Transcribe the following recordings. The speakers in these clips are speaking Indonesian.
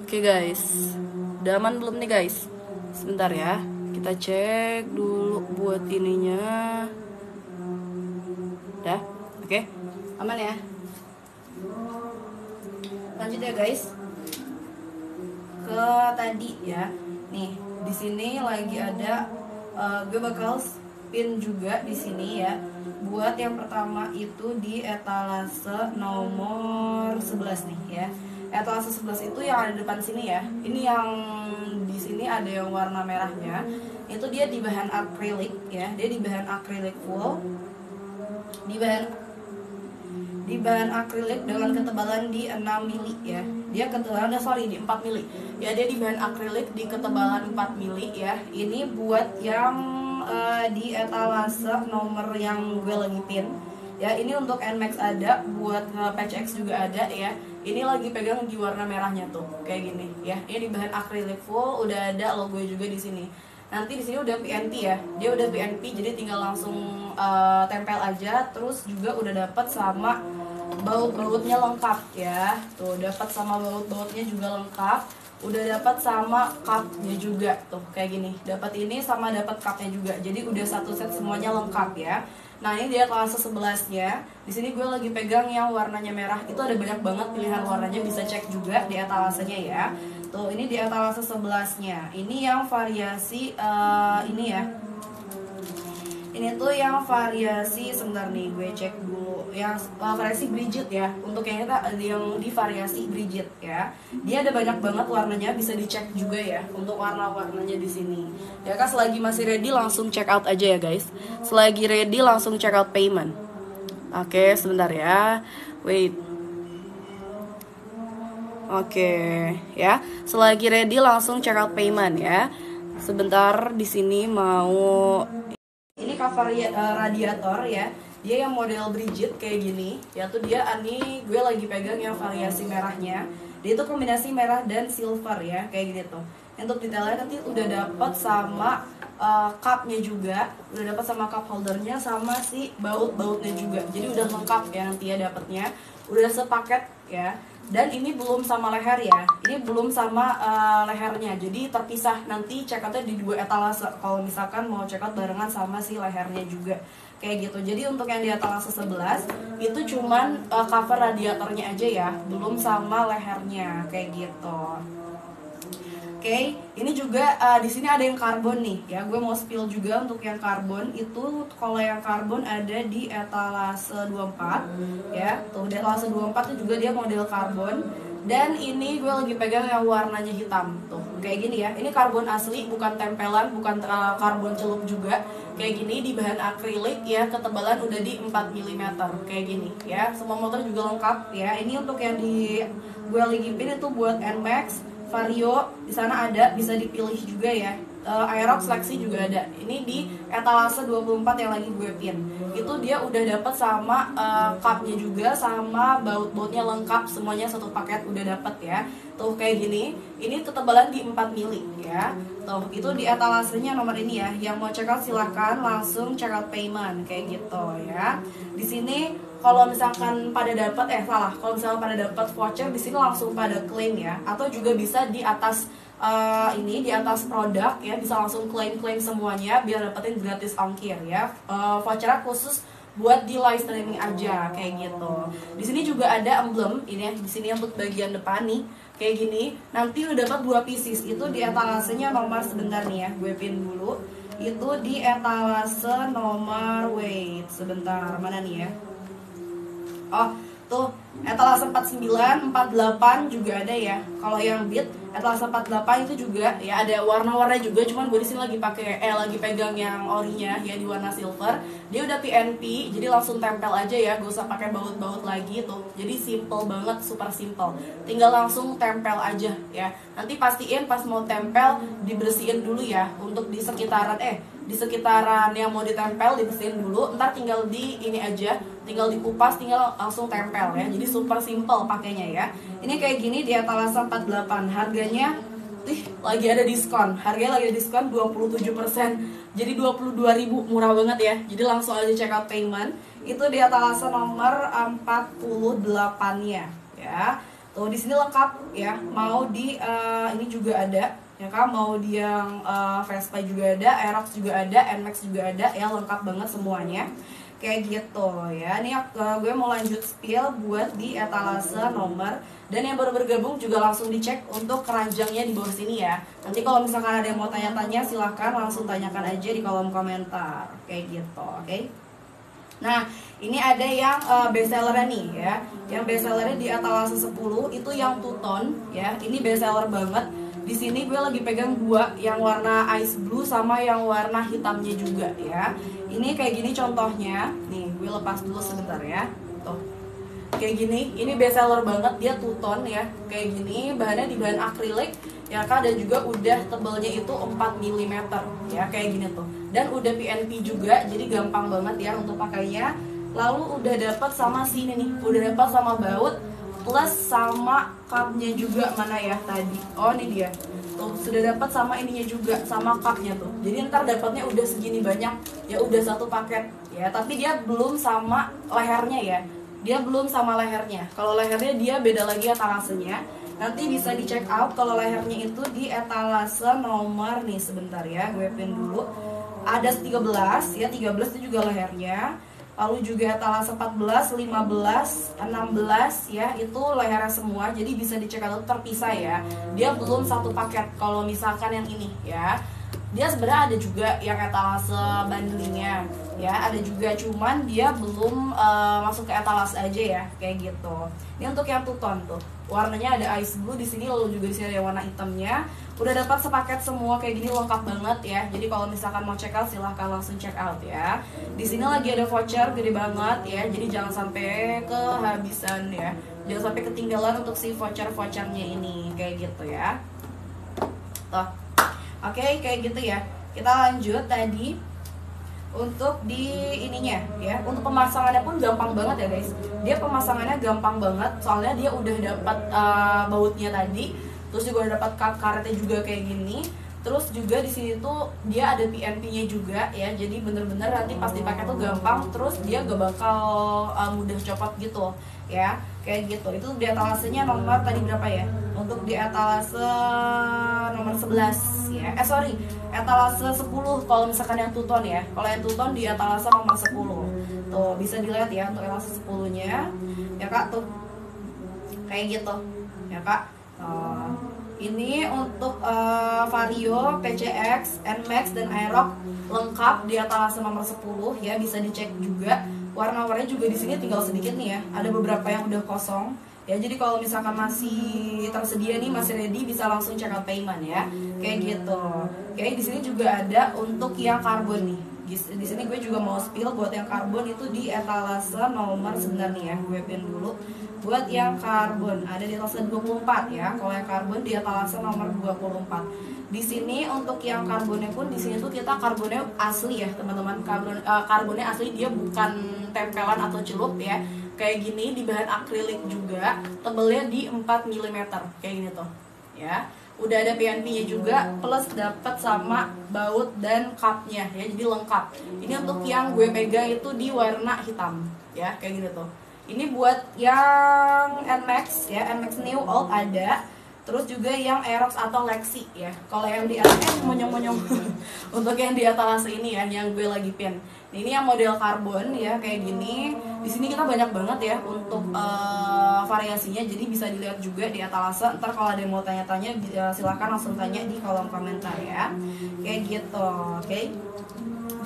Oke guys, udah aman belum nih guys? Sebentar ya, kita cek dulu buat ininya. Udah, oke, aman ya. Lanjut ya guys, ke tadi ya. Nih, di sini lagi ada gue bakal spin juga di sini ya. Buat yang pertama itu di etalase nomor 11 nih ya. Etalase 11 itu yang ada di depan sini ya. Ini yang di sini ada yang warna merahnya. Itu dia di bahan akrilik ya. Dia di bahan akrilik full. Di bahan akrilik dengan ketebalan di 6 mili ya. Dia ketebalan di 4 mili. Ya, dia di bahan akrilik di ketebalan 4 mili ya. Ini buat yang di etalase nomor yang gue lagi pin. Ya, ini untuk NMAX ada, buat Patch X juga ada ya. Ini lagi pegang di warna merahnya tuh, kayak gini ya. Ini di bahan akrilik full, udah ada logo juga di sini. Nanti di sini udah PNP ya. Dia udah PNP, jadi tinggal langsung tempel aja. Terus juga udah dapat sama baut-bautnya lengkap ya. Tuh, dapat sama baut-bautnya juga lengkap. Udah dapat sama cupnya juga tuh, kayak gini. Dapat ini sama dapat cupnya juga. Jadi udah satu set semuanya lengkap ya. Nah, ini dia kelas 11-nya. Di sini gue lagi pegang yang warnanya merah. Itu ada banyak banget pilihan warnanya, bisa cek juga di etalasenya ya. Tuh, ini di etalase 11-nya. Ini yang variasi ini ya. Ini tuh yang variasi, sebentar nih gue cek dulu. Yang variasi Brigitte ya. Untuk yang kita ada yang di variasi Brigitte ya. Dia ada banyak banget warnanya, bisa dicek juga ya untuk warna-warnanya di sini. Ya kan, selagi masih ready langsung check out aja ya guys. Selagi ready langsung check out payment. Oke, sebentar ya. Wait. Oke, ya. Selagi ready langsung check out payment ya. Sebentar, di sini mau ini cover radiator ya. Dia yang model Brigitte kayak gini. Ya tuh dia, ini gue lagi pegang yang variasi merahnya. Dia itu kombinasi merah dan silver ya, kayak gini tuh. Untuk detailnya nanti udah dapat sama cupnya juga, udah dapat sama cup holdernya, sama si baut-bautnya juga. Jadi udah lengkap ya nanti ya dapatnya. Udah sepaket ya. Dan ini belum sama leher ya. Ini belum sama lehernya. Jadi terpisah, nanti check outnya di 2 etalase. Kalau misalkan mau check out barengan sama si lehernya juga. Kayak gitu. Jadi untuk yang di etalase 11 itu cuman cover radiatornya aja ya, belum sama lehernya kayak gitu. Oke, ini juga di sini ada yang karbon nih ya. Gue mau spill juga untuk yang karbon itu. Kalau yang karbon ada di etalase 24 ya. Tuh, di etalase 24 itu juga dia model karbon. Dan ini gue lagi pegang yang warnanya hitam tuh, kayak gini ya. Ini karbon asli, bukan tempelan, bukan karbon celup juga. Kayak gini di bahan akrilik ya, ketebalan udah di 4 mm kayak gini ya. Semua motor juga lengkap ya. Ini untuk yang di gue lagi pin itu buat NMAX, Vario, di sana ada, bisa dipilih juga ya. Aerox Lexi juga ada. Ini di etalase 24 yang lagi gue pin. Itu dia udah dapat sama cupnya juga, sama baut-bautnya lengkap, semuanya satu paket udah dapat ya. Tuh kayak gini. Ini ketebalan di 4 mili ya. Tuh, itu di etalasenya nomor ini ya. Yang mau check out silahkan langsung check out payment kayak gitu ya. Di sini kalau misalkan pada dapat kalau misalkan pada dapat voucher di sini langsung pada claim ya, atau juga bisa di atas ini di atas produk ya, bisa langsung klaim semuanya biar dapetin gratis ongkir ya. Vouchernya khusus buat di live streaming aja kayak gitu. Di sini juga ada emblem ini ya, di sini untuk bagian depan nih kayak gini. Nanti udah dapat 2 pieces. Itu di etalasenya nomor, sebentar nih ya, gue pin dulu. Itu di etalase nomor, wait sebentar, mana nih ya. Oh, tuh etalase 49, 48 juga ada ya. Kalau yang beat etalase 48 itu juga ya, ada warna-warna juga, cuman gue di sini lagi pegang yang orinya ya di warna silver. Dia udah PNP, jadi langsung tempel aja ya, gak usah pakai baut-baut lagi tuh. Jadi simple banget, super simple. Tinggal langsung tempel aja ya. Nanti pastiin pas mau tempel dibersihin dulu ya, untuk di sekitaran yang mau ditempel dibersihin dulu. Ntar tinggal di ini aja, tinggal dikupas, tinggal langsung tempel ya. Jadi super simple pakainya ya. Ini kayak gini di etalase 48. Harganya lagi ada diskon. Harganya lagi ada diskon 27%. Jadi 22.000, murah banget ya. Jadi langsung aja check out payment. itu di etalase nomor 48-nya ya. Tuh di sini lengkap ya. Mau di ini juga ada ya kan, mau di yang Vespa juga ada, Aerox juga ada, NMAX juga ada ya, lengkap banget semuanya. Kayak gitu ya. Ini gue mau lanjut spill buat di etalase nomor. Dan yang baru bergabung juga langsung dicek untuk keranjangnya di bawah sini ya. Nanti kalau misalkan ada yang mau tanya-tanya silahkan langsung tanyakan aja di kolom komentar. Kayak gitu, oke? Nah, ini ada yang bestsellernya nih ya. Yang bestsellernya di etalase 10 itu yang two-tone ya. Ini bestseller banget. Di sini gue lagi pegang dua, yang warna ice blue sama yang warna hitamnya juga ya. Ini kayak gini contohnya. Nih, gue lepas dulu sebentar ya. Tuh. Kayak gini, ini bestseller banget, dia two-tone ya. Kayak gini, bahannya di bahan akrilik ya kan, dan juga udah tebelnya itu 4 mm ya, kayak gini tuh. Dan udah PNP juga, jadi gampang banget ya untuk pakainya. Lalu udah dapat sama sini nih, udah dapat sama baut plus sama cupnya juga. Mana ya tadi? Oh ini dia. Tuh sudah dapat sama ininya juga, sama cupnya tuh. Jadi ntar dapatnya udah segini banyak ya, udah satu paket ya. Tapi dia belum sama lehernya ya. Dia belum sama lehernya. Kalau lehernya dia beda lagi etalasenya. Nanti bisa di check out kalau lehernya itu di etalase nomor nih, sebentar ya, gue pin dulu. Ada 13 ya, 13 itu juga lehernya. Lalu juga etalase 14, 15, 16 ya, itu lehernya semua. Jadi bisa di check out terpisah ya. Dia belum satu paket kalau misalkan yang ini ya. Dia sebenarnya ada juga yang etalase bundlingnya ya, ada juga, cuman dia belum masuk ke etalase aja ya, kayak gitu. Ini untuk yang two-tone tuh, warnanya ada ice blue di sini, lalu juga di sini ada warna hitamnya. Udah dapat sepaket semua kayak gini, lengkap banget ya. Jadi kalau misalkan mau check out silahkan langsung check out ya. Di sini lagi ada voucher gede banget ya, jadi jangan sampai kehabisan ya, jangan sampai ketinggalan untuk si vouchernya ini, kayak gitu ya. Tuh. Oke, kayak gitu ya. Kita lanjut tadi untuk di ininya ya. Untuk pemasangannya pun gampang banget ya guys. Dia pemasangannya gampang banget, soalnya dia udah dapat bautnya tadi, terus juga udah dapat kap karetnya juga kayak gini. Terus juga di sini tuh dia ada PNP-nya juga ya. Jadi bener-bener nanti pas dipakai tuh gampang, terus dia gak bakal mudah copot gitu ya. Kayak gitu. Itu di etalasenya nomor tadi berapa ya? Untuk di etalase nomor 11 ya. Etalase 10 kalau misalkan yang two-tone ya. Kalau yang two-tone di etalase nomor 10. Tuh, bisa dilihat ya untuk etalase 10-nya. Ya Kak, tuh. Kayak gitu. Ya Kak. Ini untuk Vario, PCX, NMAX, dan Aerox lengkap di etalase nomor 10 ya, bisa dicek juga. Warna-warnanya juga di sini tinggal sedikit nih ya. Ada beberapa yang udah kosong. Ya, jadi kalau misalkan masih tersedia nih, masih ready, bisa langsung check out payment ya. Kayak gitu. Oke, di sini juga ada untuk yang karbon nih. Di sini gue juga mau spill buat yang karbon itu di etalase nomor 9 nih ya. Gue pin dulu. Buat yang karbon ada di etalase 24 ya. Kalau yang karbon di etalase nomor 24. Di sini untuk yang karbonnya pun di sini tuh kita karbonnya asli ya, teman-teman. Karbonnya asli, dia bukan tempelan atau celup ya. Kayak gini di bahan akrilik juga, tebelnya di 4 mm kayak gini tuh ya. Udah ada PNP-nya juga, plus dapat sama baut dan cupnya ya, jadi lengkap. Ini untuk yang gue pegang itu di warna hitam ya, kayak gini tuh. Ini buat yang NMAX ya, NMAX New Old ada. Terus juga yang Aerox atau Lexi ya. Kalau yang di atas monyong-monyong untuk yang di etalase ini ya, yang gue lagi pin. Nah, ini yang model karbon ya, kayak gini. Di sini kita banyak banget ya untuk variasinya, jadi bisa dilihat juga di etalase. Ntar kalau ada yang mau tanya-tanya silahkan langsung tanya di kolom komentar ya. Kayak gitu, oke.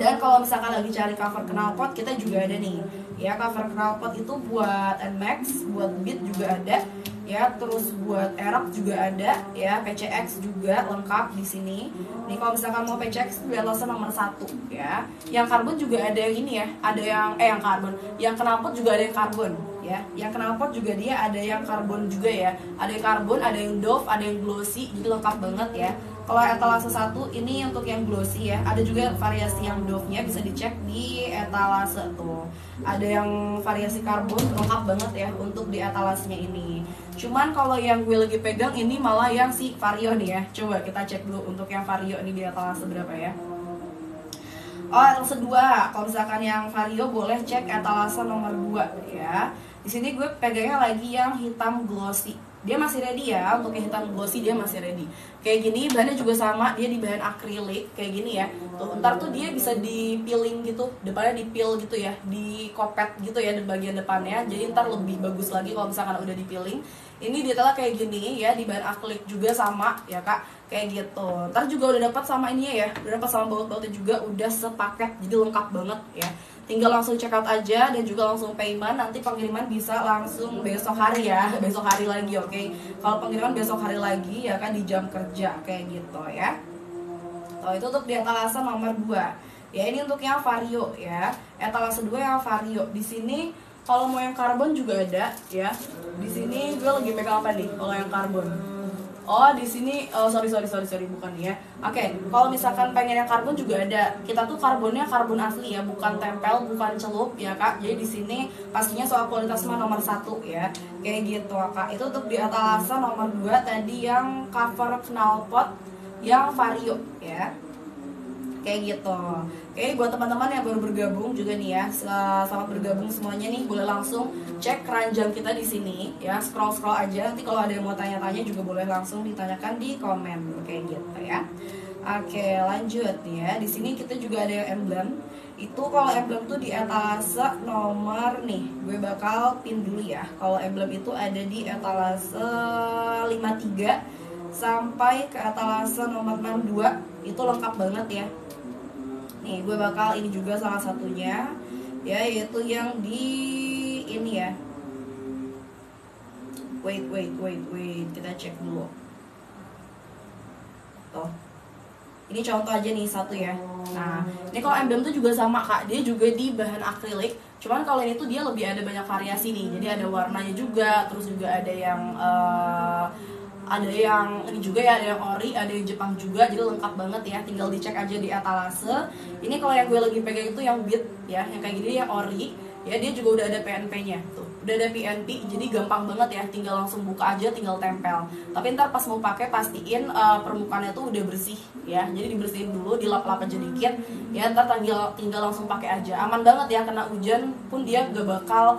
Dan kalau misalkan lagi cari cover knalpot, kita juga ada nih ya, cover knalpot itu buat NMAX, buat Beat juga ada ya, terus buat Aerox juga ada ya, PCX juga lengkap di sini. Nih kalau misalkan mau PCX di etalase nomor 1 ya. Yang karbon juga ada yang ini ya, ada yang karbon, yang knalpot juga ada yang karbon ya. Yang knalpot juga dia ada yang karbon juga ya. Ada yang karbon, ada yang doff, ada yang glossy, jadi lengkap banget ya. Kalau etalase 1 ini untuk yang glossy ya, ada juga variasi yang doff-nya, bisa dicek di etalase tuh. Ada yang variasi karbon, lengkap banget ya untuk di etalasenya ini. Cuman kalau yang gue lagi pegang ini malah yang si Vario nih ya. Coba kita cek dulu untuk yang Vario ini di etalase berapa ya. Oh, etalase 2. Kalau misalkan yang Vario boleh cek etalase nomor 2 ya. Di sini gue pegangnya lagi yang hitam glossy. Dia masih ready ya, untuk yang hitam glossy dia masih ready. Kayak gini, bahannya juga sama, dia di bahan akrilik kayak gini ya. Tuh, ntar tuh dia bisa di-peeling gitu, depannya di-peel gitu ya, di kopet gitu ya di bagian depannya. Jadi ntar lebih bagus lagi kalau misalkan udah di-peeling. Ini detailnya kayak gini ya, di bahan akrilik juga sama ya Kak, kayak gitu. Ntar juga udah dapat sama ininya ya, udah dapat sama baut-bautnya juga, udah sepaket, jadi lengkap banget ya. Tinggal langsung check out aja dan juga langsung payment. Nanti pengiriman bisa langsung besok hari ya, besok hari lagi, oke. Kalau pengiriman besok hari lagi ya kan, di jam kerja kayak gitu ya. Oh, itu untuk di etalase nomor 2. Ya, ini untuk yang Vario ya. Etalase 2 yang Vario. Di sini kalau mau yang karbon juga ada ya. Di sini gue lagi pegang apa nih kalau yang karbon? Oh, di sini sorry bukan ya. Oke, kalau misalkan pengen yang karbon juga ada. Kita tuh karbonnya karbon asli ya, bukan tempel, bukan celup ya Kak. Jadi di sini pastinya soal kualitas mah nomor 1 ya. Kayak gitu Kak. Itu untuk di etalase nomor 2 tadi yang cover knalpot yang Vario ya. Kayak gitu. Oke, buat teman-teman yang baru bergabung juga nih ya, selamat bergabung semuanya nih. Boleh langsung cek keranjang kita di sini ya, scroll aja. Nanti kalau ada yang mau tanya-tanya juga boleh langsung ditanyakan di komen kayak gitu ya. Oke, lanjut ya. Di sini kita juga ada yang emblem. Itu kalau emblem tuh di etalase nomor nih, gue bakal pin dulu ya. Kalau emblem itu ada di etalase 53 sampai ke etalase nomor 62. Itu lengkap banget ya. Nih, gue bakal ini juga salah satunya ya, yaitu yang di ini ya. Wait, kita cek dulu. Tuh. Ini contoh aja nih satu ya. Nah, ini kalau emblem tuh juga sama Kak, dia juga di bahan akrilik. Cuman kalau ini tuh dia lebih ada banyak variasi nih. Jadi ada warnanya juga, terus juga ada yang ini juga ya, ada yang ori, ada yang Jepang juga, jadi lengkap banget ya. Tinggal dicek aja di etalase. Ini kalau yang gue lagi pegang itu yang bead ya, yang kayak gini yang ori ya, dia juga udah ada PNP-nya tuh, udah ada PNP, jadi gampang banget ya, tinggal langsung buka aja, tinggal tempel. Tapi ntar pas mau pakai pastiin permukaannya tuh udah bersih ya, jadi dibersihin dulu, dilap-lap aja dikit ya, ntar tinggal langsung pakai aja. Aman banget ya, kena hujan pun dia gak bakal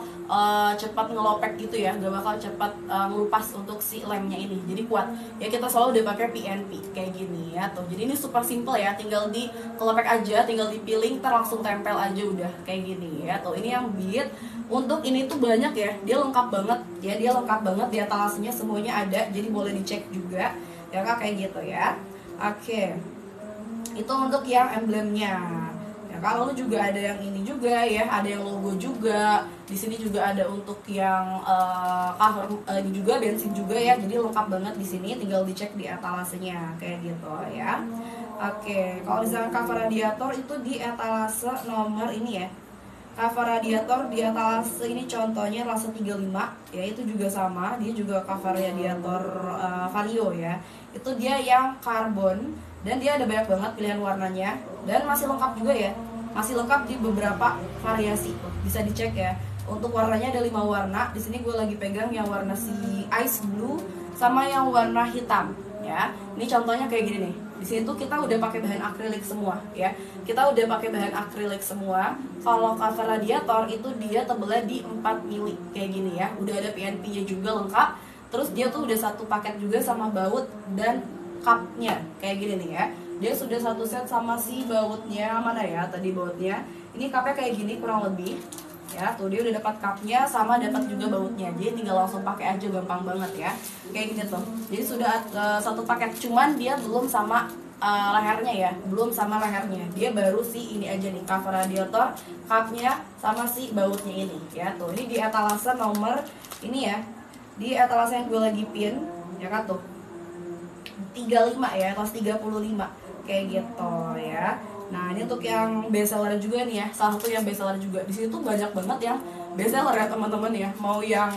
cepat ngelopek gitu ya, gak bakal cepat ngelupas untuk si lemnya ini, jadi kuat ya. Kita selalu udah pakai PNP kayak gini ya tuh. Jadi ini super simple ya, tinggal di kelopek aja, tinggal dipiling, ntar langsung tempel aja udah kayak gini ya tuh. Ini yang bead. Untuk ini tuh banyak ya, dia lengkap banget ya, dia lengkap banget, di etalasenya semuanya ada, jadi boleh dicek juga ya Kak, kayak gitu ya. Oke, itu untuk yang emblemnya ya. Kalau juga ada yang ini juga ya, ada yang logo juga. Di sini juga ada untuk yang cover ini juga, bensin juga ya. Jadi lengkap banget di sini, tinggal dicek di etalasenya kayak gitu ya. Oke, kalau misalnya cover radiator itu di etalase nomor ini ya. Cover radiator di etalase ini contohnya etalase 35 ya, itu juga sama, dia juga cover radiator Vario ya. Itu dia yang karbon dan dia ada banyak banget pilihan warnanya dan masih lengkap juga ya. Masih lengkap di beberapa variasi. Bisa dicek ya. Untuk warnanya ada 5 warna. Di sini gue lagi pegang yang warna si ice blue sama yang warna hitam ya. Ini contohnya kayak gini nih. Di sini tuh kita udah pakai bahan akrilik semua ya. Kita udah pakai bahan akrilik semua. Kalau cover radiator itu dia tebelnya di 4 mili kayak gini ya. Udah ada PNP-nya juga lengkap. Terus dia tuh udah satu paket juga sama baut dan cupnya kayak gini nih ya. Dia sudah satu set sama si bautnya, mana ya tadi bautnya. Ini cupnya kayak gini kurang lebih ya, tuh dia udah dapat cupnya sama dapat juga bautnya, jadi tinggal langsung pakai aja, gampang banget ya kayak gini tuh. Jadi sudah satu paket, cuman dia belum sama lehernya ya, belum sama lehernya, dia baru si ini aja nih, cover radiator, cupnya sama si bautnya ini ya. Tuh ini di etalase nomor ini ya, di etalase yang gue lagi pin ya kan tuh 35 ya, kelas 35 kayak gitu ya. Nah ini untuk yang bestseller juga nih ya, salah satu yang bestseller juga. Di sini tuh banyak banget yang bestseller ya teman-teman ya. Mau yang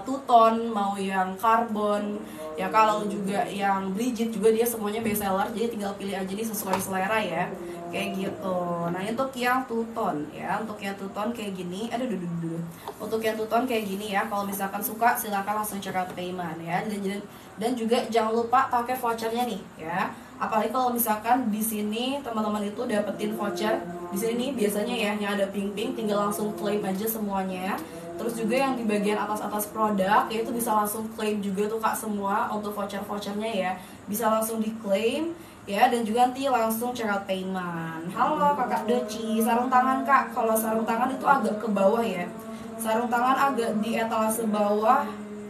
two-tone, mau yang karbon ya, kalau juga yang Brigitte juga dia semuanya bestseller. Jadi tinggal pilih aja nih sesuai selera ya, kayak gitu. Nah ini untuk yang two-tone ya, untuk yang two-tone kayak gini. Untuk yang two-tone kayak gini ya, kalau misalkan suka silahkan langsung check out payment ya. Dan juga jangan lupa pakai vouchernya nih ya. Apalagi kalau misalkan di sini teman-teman itu dapetin voucher. Di sini biasanya ya yang ada pink-pink tinggal langsung claim aja semuanya. Terus juga yang di bagian atas-atas produk ya itu bisa langsung claim juga tuh Kak semua untuk voucher-vouchernya ya. Bisa langsung diklaim ya, dan juga nanti langsung check out payment. Halo Kakak Doci, sarung tangan Kak. Kalau sarung tangan itu agak ke bawah ya. Sarung tangan agak di etalase bawah.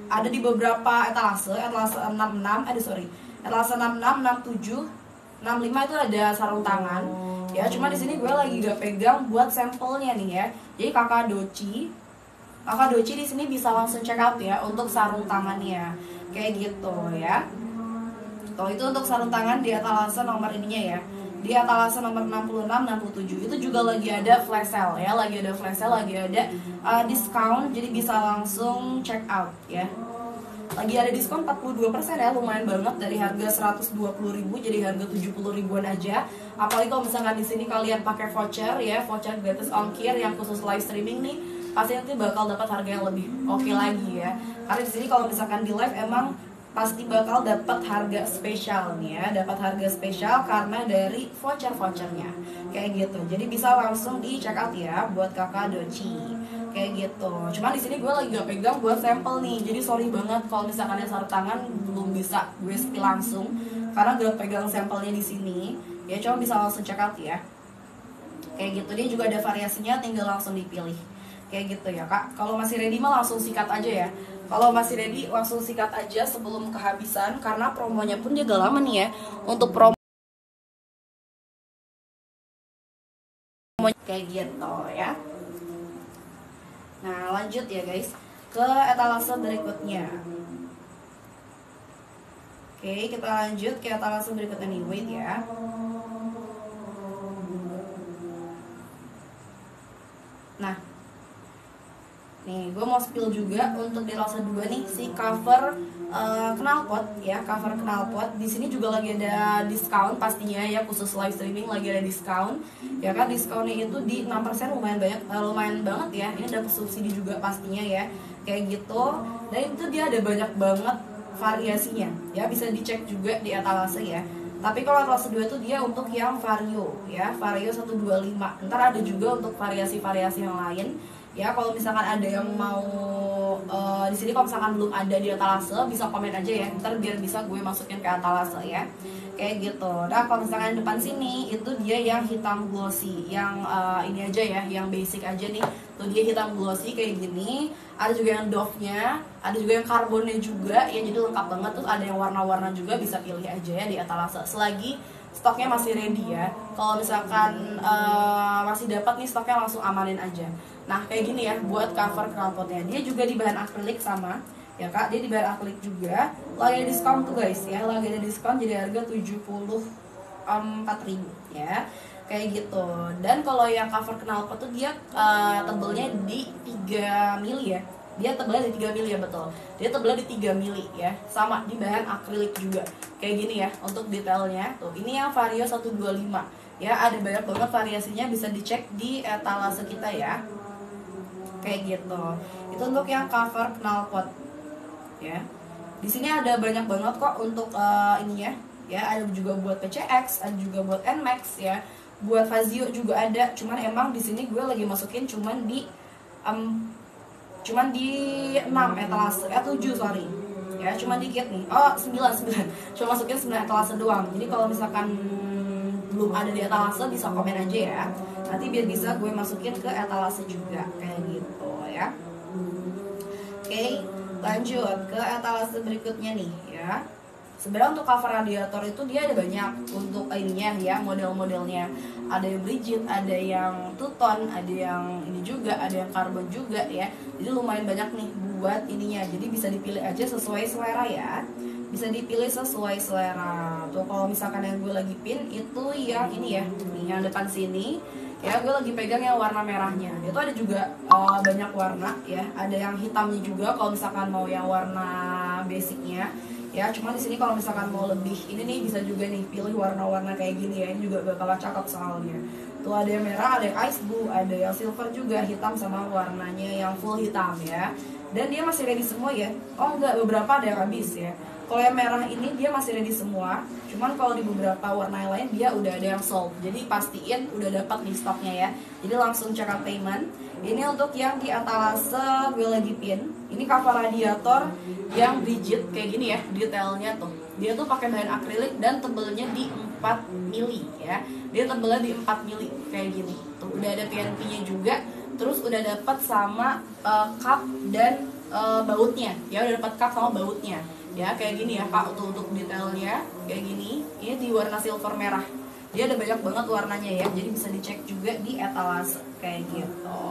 Ada di beberapa etalase 66, etalase 66, 67, 65 itu ada sarung tangan. Ya, cuma di sini gue lagi gak pegang buat sampelnya nih ya. Jadi Kakak Doci di sini bisa langsung check out ya untuk sarung tangannya. Kayak gitu ya. Tuh, itu untuk sarung tangan di etalase nomor ininya ya. Di etalase nomor 66, 67 itu juga lagi ada flash sale ya, lagi ada flash sale, lagi ada diskon, jadi bisa langsung check out ya. Lagi ada diskon 42% ya, lumayan banget, dari harga 120.000 jadi harga 70.000-an aja. Apalagi kalau misalkan di sini kalian pakai voucher ya, voucher gratis ongkir yang khusus live streaming nih, pasti nanti bakal dapat harga yang lebih oke lagi ya. Karena di sini kalau misalkan di live emang pasti bakal dapat harga spesial nih ya, dapat harga spesial karena dari vouchernya kayak gitu. Jadi bisa langsung di check out ya buat Kakak Doci kayak gitu. Cuma di sini gue lagi gak pegang buat sampel nih, jadi sorry banget kalau misalkan yang sarung tangan belum bisa gue spill langsung karena gak pegang sampelnya di sini ya. Cuma bisa langsung check out ya kayak gitu. Dia juga ada variasinya, tinggal langsung dipilih kayak gitu ya Kak. Kalau masih ready mah langsung sikat aja ya. Kalau masih ready langsung sikat aja sebelum kehabisan, karena promonya pun dia gak lama nih ya. Untuk promo kayak gitu ya. Nah lanjut ya guys ke etalase berikutnya. Oke, kita lanjut ke etalase berikutnya nih. Wait ya. Nah nih, gue mau spill juga untuk di etalase 2 nih si cover knalpot ya, cover knalpot. Di sini juga lagi ada diskon pastinya ya, khusus live streaming lagi ada diskon. Ya kan, diskonnya itu di 6%, lumayan banyak, lumayan banget ya. Ini dapat subsidi juga pastinya ya. Kayak gitu. Dan itu dia ada banyak banget variasinya. Ya, bisa dicek juga di etalase ya. Tapi kalau etalase 2 itu dia untuk yang vario ya, vario 125. Ntar ada juga untuk variasi-variasi yang lain. Ya, kalau misalkan ada yang mau di sini, kalau misalkan belum ada di etalase bisa komen aja ya, ntar biar bisa gue masukin ke etalase ya kayak gitu. Nah kalau misalkan depan sini itu dia yang hitam glossy, yang ini aja ya, yang basic aja nih. Tuh dia hitam glossy kayak gini. Ada juga yang dove-nya, ada juga yang karbonnya juga ya, jadi lengkap banget. Terus ada yang warna-warna juga, bisa pilih aja ya di etalase selagi stoknya masih ready ya. Kalau misalkan masih dapat nih stoknya, langsung amanin aja. Nah kayak gini ya buat cover knalpotnya. Dia juga di bahan akrilik sama ya Kak, dia di bahan akrilik juga. Lagi ada diskon tuh guys ya, lagi ada diskon jadi harga 74.000 ya kayak gitu. Dan kalau yang cover knalpot tuh dia tebelnya di 3 mili ya. Dia tebelnya di 3 mili ya, betul. Dia tebelnya di 3 mili ya. Sama di bahan akrilik juga. Kayak gini ya untuk detailnya. Tuh, ini yang vario 125. Ya, ada banyak banget variasinya, bisa dicek di etalase kita ya. Kayak gitu. Itu untuk yang cover knalpot. Ya. Di sini ada banyak banget kok untuk ini ya. Ya, ada juga buat PCX, ada juga buat NMAX ya. Buat Fazio juga ada. Cuman emang di sini gue lagi masukin cuman di 6 etalase, 7 sorry ya, cuma dikit nih. Oh 9 cuma masukin 9 etalase doang. Jadi kalau misalkan belum ada di etalase bisa komen aja ya, nanti biar bisa gue masukin ke etalase juga kayak gitu ya. Oke, lanjut ke etalase berikutnya nih ya. Sebenarnya untuk cover radiator itu dia ada banyak untuk ininya ya, model-modelnya. Ada yang rigid, ada yang two-tone, ada yang ini juga, ada yang karbon juga ya. Jadi lumayan banyak nih buat ininya. Jadi bisa dipilih aja sesuai selera ya. Bisa dipilih sesuai selera. Tuh kalau misalkan yang gue lagi pin itu yang ini ya, nih yang depan sini. Ya, gue lagi pegang yang warna merahnya. Itu ada juga banyak warna ya. Ada yang hitamnya juga kalau misalkan mau yang warna basicnya. Ya, cuma di sini kalau misalkan mau lebih ini nih, bisa juga nih pilih warna-warna kayak gini ya. Ini juga bakal cakep soalnya. Tuh ada yang merah, ada yang ice blue, ada yang silver juga, hitam sama warnanya yang full hitam ya. Dan dia masih ready semua ya. Oh enggak, beberapa ada yang habis ya. Kalau yang merah ini dia masih ready semua, cuman kalau di beberapa warna yang lain dia udah ada yang sold. Jadi pastiin udah dapat nih stoknya ya. Jadi langsung check out payment. Ini untuk yang di etalase gue lagi pin. Ini cover radiator yang rigid kayak gini ya, detailnya tuh. Dia tuh pakai bahan akrilik dan tebelnya di 4 mili ya. Dia tebelnya di 4 mili kayak gini. Tuh udah ada PNP-nya juga. Terus udah dapat sama cup dan bautnya. Ya udah dapat cup sama bautnya. Ya kayak gini ya Kak, untuk detailnya kayak gini. Ini di warna silver merah. Dia ada banyak banget warnanya ya, jadi bisa dicek juga di etalase kayak gitu.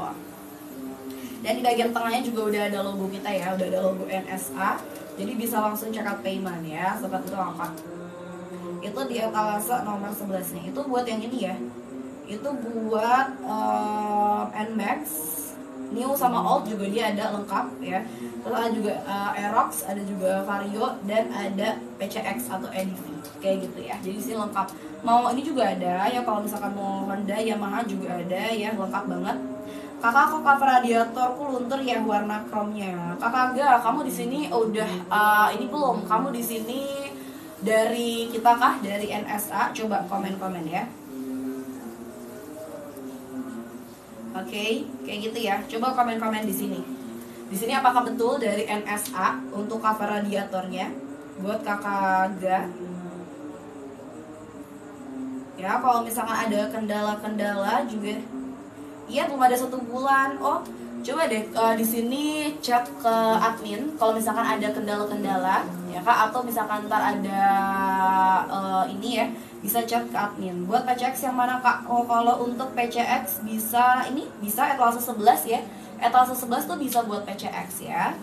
Dan di bagian tengahnya juga udah ada logo kita ya, udah ada logo NSA. Jadi bisa langsung check out payment ya, sobat itu apa. Itu di etalase nomor 11 nih. Itu buat yang ini ya. Itu buat NMAX, new sama old juga dia ada lengkap ya. Terus ada juga Aerox, ada juga Vario, dan ada PCX atau EDV kayak gitu ya. Jadi sini lengkap. Mau ini juga ada ya, kalau misalkan mau Honda, Yamaha juga ada ya, lengkap banget. Kakak, kok cover radiatorku luntur ya warna chrome-nya. Kakak gak, kamu di sini udah ini belum? Kamu di sini dari kita kah? Dari NSA? Coba komen-komen ya. Oke, kayak gitu ya. Coba komen-komen di sini. Di sini apakah betul dari NSA untuk cover radiatornya buat kakak Ga? Ya, kalau misalkan ada kendala-kendala juga. Iya, belum ada 1 bulan. Oh, coba deh di sini chat ke admin kalau misalkan ada kendala-kendala ya Kak, atau misalkan ntar ada ini ya, bisa chat ke admin. Buat PCX yang mana Kak? Oh, kalau untuk PCX bisa ini, bisa etalase 11 ya. Etalase 11 tuh bisa buat PCX ya.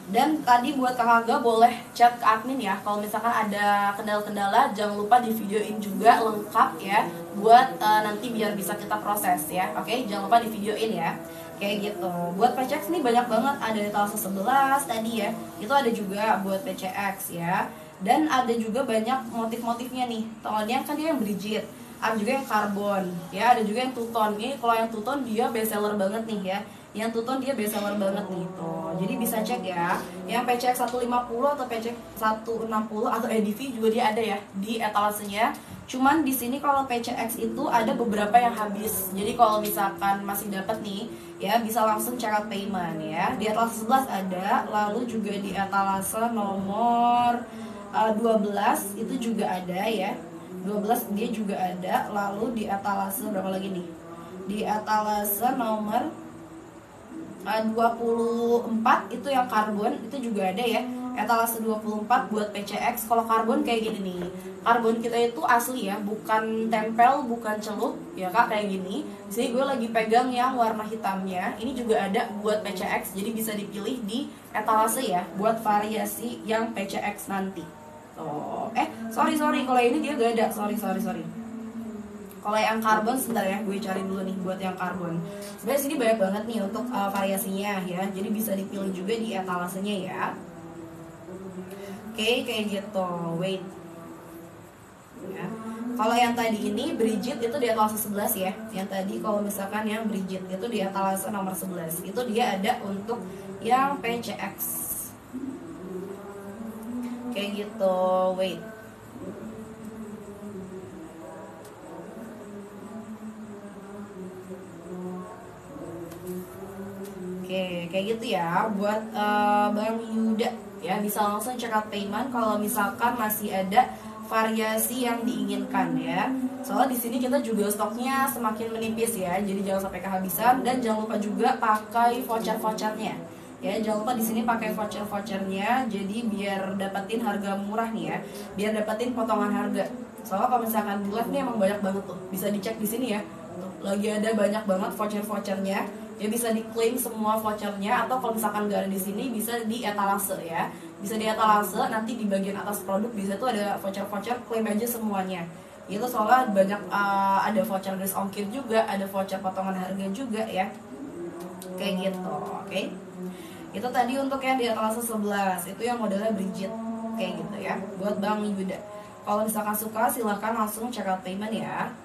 Dan tadi buat kakak Ga boleh chat ke admin ya. Kalau misalkan ada kendala-kendala, jangan lupa di videoin juga lengkap ya, buat nanti biar bisa kita proses ya. Oke, jangan lupa di videoin ya. Kayak gitu. Buat PCX nih banyak banget, ada etalase 11 tadi ya. Itu ada juga buat PCX ya. Dan ada juga banyak motif-motifnya nih. Soalnya kan dia yang rigid, ada juga yang karbon ya, ada juga yang two-tone. Nih kalau yang two-tone dia best seller banget nih ya. Yang two-tone dia best seller banget nih tuh. Jadi bisa cek ya. Yang PCX 150 atau PCX 160 atau EDV juga dia ada ya di etalasenya. Cuman di sini kalau PCX itu ada beberapa yang habis. Jadi kalau misalkan masih dapat nih ya, bisa langsung check out payment ya. Di etalase 11 ada, lalu juga di etalase nomor 12 itu juga ada ya. 12 dia juga ada. Lalu di etalase berapa lagi nih? Di etalase nomor 24 itu yang karbon, itu juga ada ya. Etalase 24 buat PCX. Kalau karbon kayak gini nih. Karbon kita itu asli ya, bukan tempel, bukan celup ya Kak, kayak gini. Jadi gue lagi pegang yang warna hitamnya. Ini juga ada buat PCX, jadi bisa dipilih di etalase ya buat variasi yang PCX nanti. Oh, sorry kalau ini dia gak ada. Sorry. Kalau yang karbon sebentar ya, gue cari dulu nih buat yang karbon. Sebenarnya sini banyak banget nih untuk variasinya ya. Jadi bisa dipilih juga di etalasenya ya. Oke, kayak gitu. Wait. Ya. Kalau yang tadi ini Brigit itu di etalase 11 ya. Yang tadi kalau misalkan yang Brigit itu di etalase nomor 11. Itu dia ada untuk yang PCX. Kayak gitu. Wait. Oke, kayak gitu ya buat Bang Yuda ya, bisa langsung check out payment kalau misalkan masih ada variasi yang diinginkan ya. Soalnya di sini kita juga stoknya semakin menipis ya, jadi jangan sampai kehabisan. Dan jangan lupa juga pakai voucher-vouchernya ya, jangan lupa di sini pakai voucher-vouchernya, jadi biar dapetin harga murah nih ya, biar dapetin potongan harga. Soalnya kalau misalkan di live nih emang banyak banget tuh, bisa dicek di sini ya. Tuh, lagi ada banyak banget voucher-vouchernya. Ya bisa diklaim semua vouchernya, atau kalau misalkan nggak ada di sini bisa di etalase ya. Bisa di etalase, nanti di bagian atas produk bisa tuh ada voucher-voucher, klaim aja semuanya. Itu soalnya banyak ada voucher gratis ongkir juga, ada voucher potongan harga juga ya. Kayak gitu, oke. Itu tadi untuk yang di etalase 11, itu yang modelnya Brigit. Kayak gitu ya, buat Bang Yuda. Kalau misalkan suka silahkan langsung check out payment ya.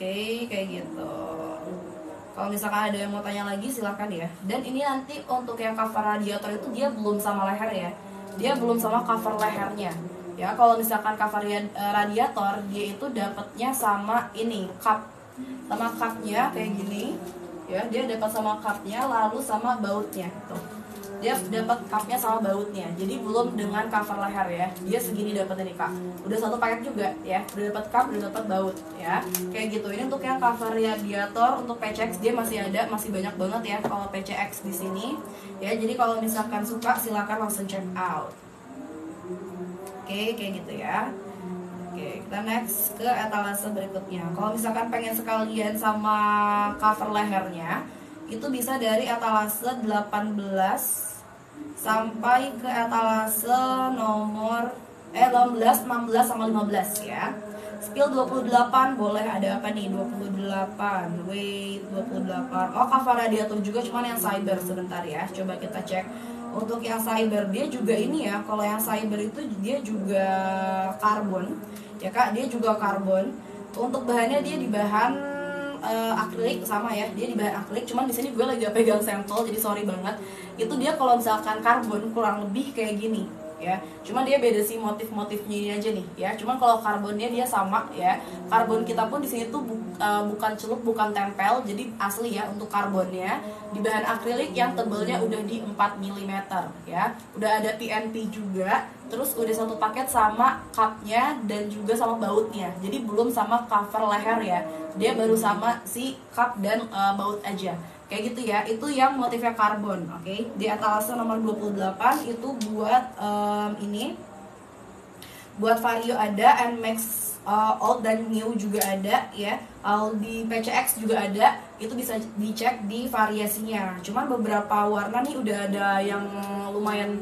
Oke, kayak gitu. Kalau misalkan ada yang mau tanya lagi silahkan ya. Dan ini nanti untuk yang cover radiator itu dia belum sama leher ya, dia belum sama cover lehernya ya. Kalau misalkan cover radiator dia itu dapatnya sama ini cup, sama cupnya kayak gini ya, dia dapat sama cupnya lalu sama bautnya tuh, dia dapat cupnya sama bautnya, jadi belum dengan cover leher ya. Dia segini dapat ini kak, udah satu paket juga ya, udah dapat cup, udah dapat baut ya, kayak gitu. Ini untuk yang cover radiator. Untuk PCX dia masih ada, masih banyak banget ya kalau PCX di sini ya. Jadi kalau misalkan suka silakan langsung check out. Oke, kayak gitu ya. Oke, kita next ke etalase berikutnya. Kalau misalkan pengen sekalian sama cover lehernya, itu bisa dari etalase 18 sampai ke etalase nomor 16, 16 sama 15 ya. Spill 28 boleh, ada apa nih? 28. Wait, 28. Oh, cover radiator juga, cuman yang cyber sebentar ya. Coba kita cek. Untuk yang cyber dia juga ini ya. Kalau yang cyber itu dia juga karbon. Ya Kak, dia juga karbon. Untuk bahannya dia di bahan akrilik sama ya, dia di bahan akrilik. Cuman di sini gue lagi gak pegang sampel, jadi sorry banget. Itu dia kalau misalkan karbon kurang lebih kayak gini ya. Cuman dia beda sih motif-motifnya ini aja nih ya. Cuman kalau karbonnya dia sama ya. Karbon kita pun di sini tuh bukan celup, bukan tempel, jadi asli ya untuk karbonnya. Di bahan akrilik yang tebelnya udah di 4 mm ya. Udah ada PNP juga. Terus udah satu paket sama cupnya dan juga sama bautnya. Jadi belum sama cover leher ya. Dia baru sama si cup dan baut aja. Kayak gitu ya, itu yang motifnya karbon, oke. Di etalase nomor 28 itu buat ini, buat Vario ada, NMAX old dan new juga ada ya. Di PCX juga ada, itu bisa dicek di variasinya. Cuman beberapa warna nih udah ada yang lumayan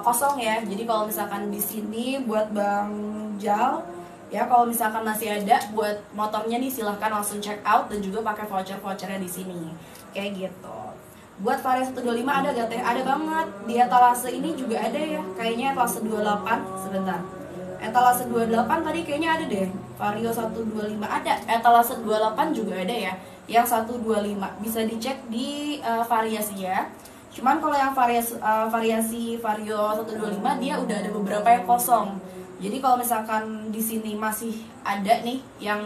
kosong ya. Jadi kalau misalkan di sini buat Bang Jal ya, kalau misalkan masih ada buat motornya nih silahkan langsung check out dan juga pakai vouchernya di sini. Kayak gitu. Buat variasi 125 ada gak teh? Ada banget. Di etalase ini juga ada ya. Kayaknya etalase 28 sebentar. Etalase 28 tadi kayaknya ada deh. Vario 125 ada. Etalase 28 juga ada ya. Yang 125 bisa dicek di variasi ya. Cuman kalau yang variasi Vario 125 dia udah ada beberapa yang kosong. Jadi kalau misalkan di sini masih ada nih yang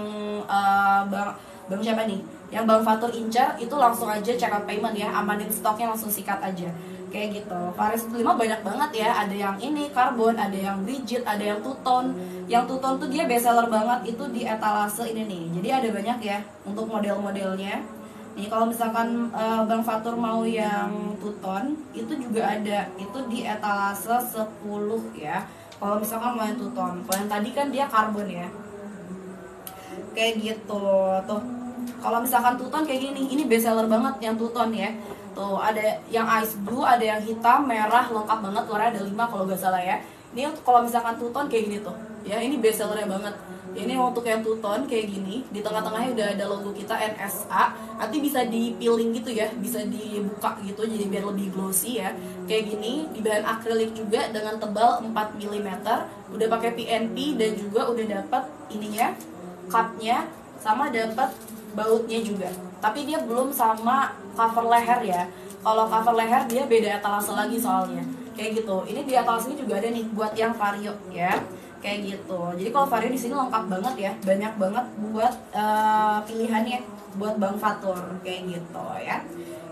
Bang siapa nih? Yang Bang Fatur incar, itu langsung aja check out payment ya, amanin stoknya, langsung sikat aja. Kayak gitu. Vario 125 banyak banget ya. Ada yang ini karbon, ada yang rigid, ada yang two tone. Yang two tone tuh dia best seller banget itu di etalase ini nih. Jadi ada banyak ya untuk model-modelnya. Nih kalau misalkan Bang Fatur mau yang two tone, itu juga ada. Itu di etalase 10 ya. Kalau misalkan mau yang two tone. Kalau yang tadi kan dia karbon ya. Kayak gitu tuh. Kalau misalkan two tone kayak gini, ini best seller banget yang two tone ya. Tuh ada yang ice blue, ada yang hitam, merah, lengkap banget. Warnanya ada 5 kalau gak salah ya. Ini kalau misalkan two tone kayak gini tuh ya, ini best sellernya banget. Ini untuk yang two tone kayak gini, di tengah-tengahnya udah ada logo kita NSA. Nanti bisa dipiling gitu ya, bisa dibuka gitu jadi biar lebih glossy ya. Kayak gini, di bahan akrilik juga dengan tebal 4 mm. Udah pakai PNP dan juga udah dapat ininya, cupnya, sama dapat bautnya juga. Tapi dia belum sama cover leher ya. Kalau cover leher dia beda etalase lagi soalnya. Kayak gitu. Ini di etalase ini juga ada nih buat yang Vario ya. Kayak gitu. Jadi kalau Vario di sini lengkap banget ya. Banyak banget buat pilihannya buat Bang Fatur kayak gitu ya.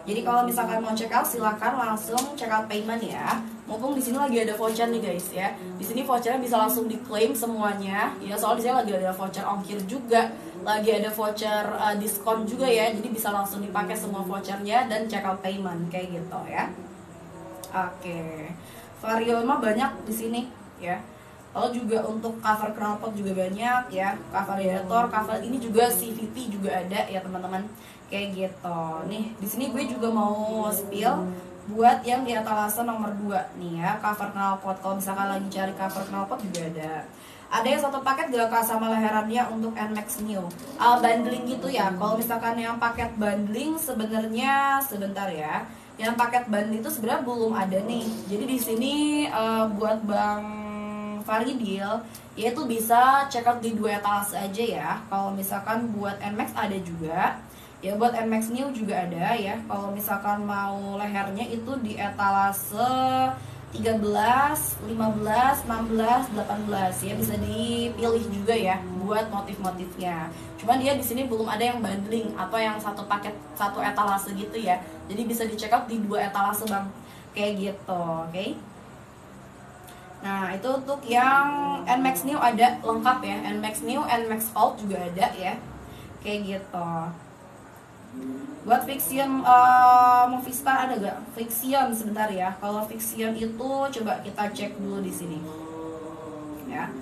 Jadi kalau misalkan mau check out silakan langsung check out payment ya. Mumpung di sini lagi ada voucher nih guys ya. Di sini vouchernya bisa langsung diklaim semuanya. Ya soal di sini lagi ada voucher ongkir juga, lagi ada voucher diskon juga ya. Jadi bisa langsung dipakai semua vouchernya dan check out payment kayak gitu ya. Oke. Vario mah banyak di sini ya. Lalu juga untuk cover knalpot juga banyak ya. Cover radiator, cover ini juga CVT juga ada ya teman-teman. Kayak gitu. Nih, di sini gue juga mau spill buat yang di etalase nomor 2 nih ya, cover knalpot. Kalau misalkan lagi cari cover knalpot juga ada. Ada yang satu paket gak sama leherannya untuk NMAX New. Bundling gitu ya. Kalau misalkan yang paket bundling sebenarnya sebentar ya. Yang paket bundling itu sebenarnya belum ada nih. Jadi di sini buat Bang Faridil yaitu bisa check out di 2 etalase aja ya. Kalau misalkan buat NMAX ada juga. Ya buat NMAX New juga ada ya. Kalau misalkan mau lehernya itu di etalase 13, 15, 16, 18 ya, bisa dipilih juga ya buat motif-motifnya. Cuman dia di sini belum ada yang bundling atau yang satu paket satu etalase gitu ya. Jadi bisa di-check out di 2 etalase Bang. Kayak gitu, oke? Nah, itu untuk yang NMAX New ada lengkap ya. NMAX New, NMAX Old juga ada ya. Kayak gitu. Buat Fixion Movie Star ada gak? Fixion sebentar ya. Kalau Fixion itu coba kita cek dulu di sini. Ya.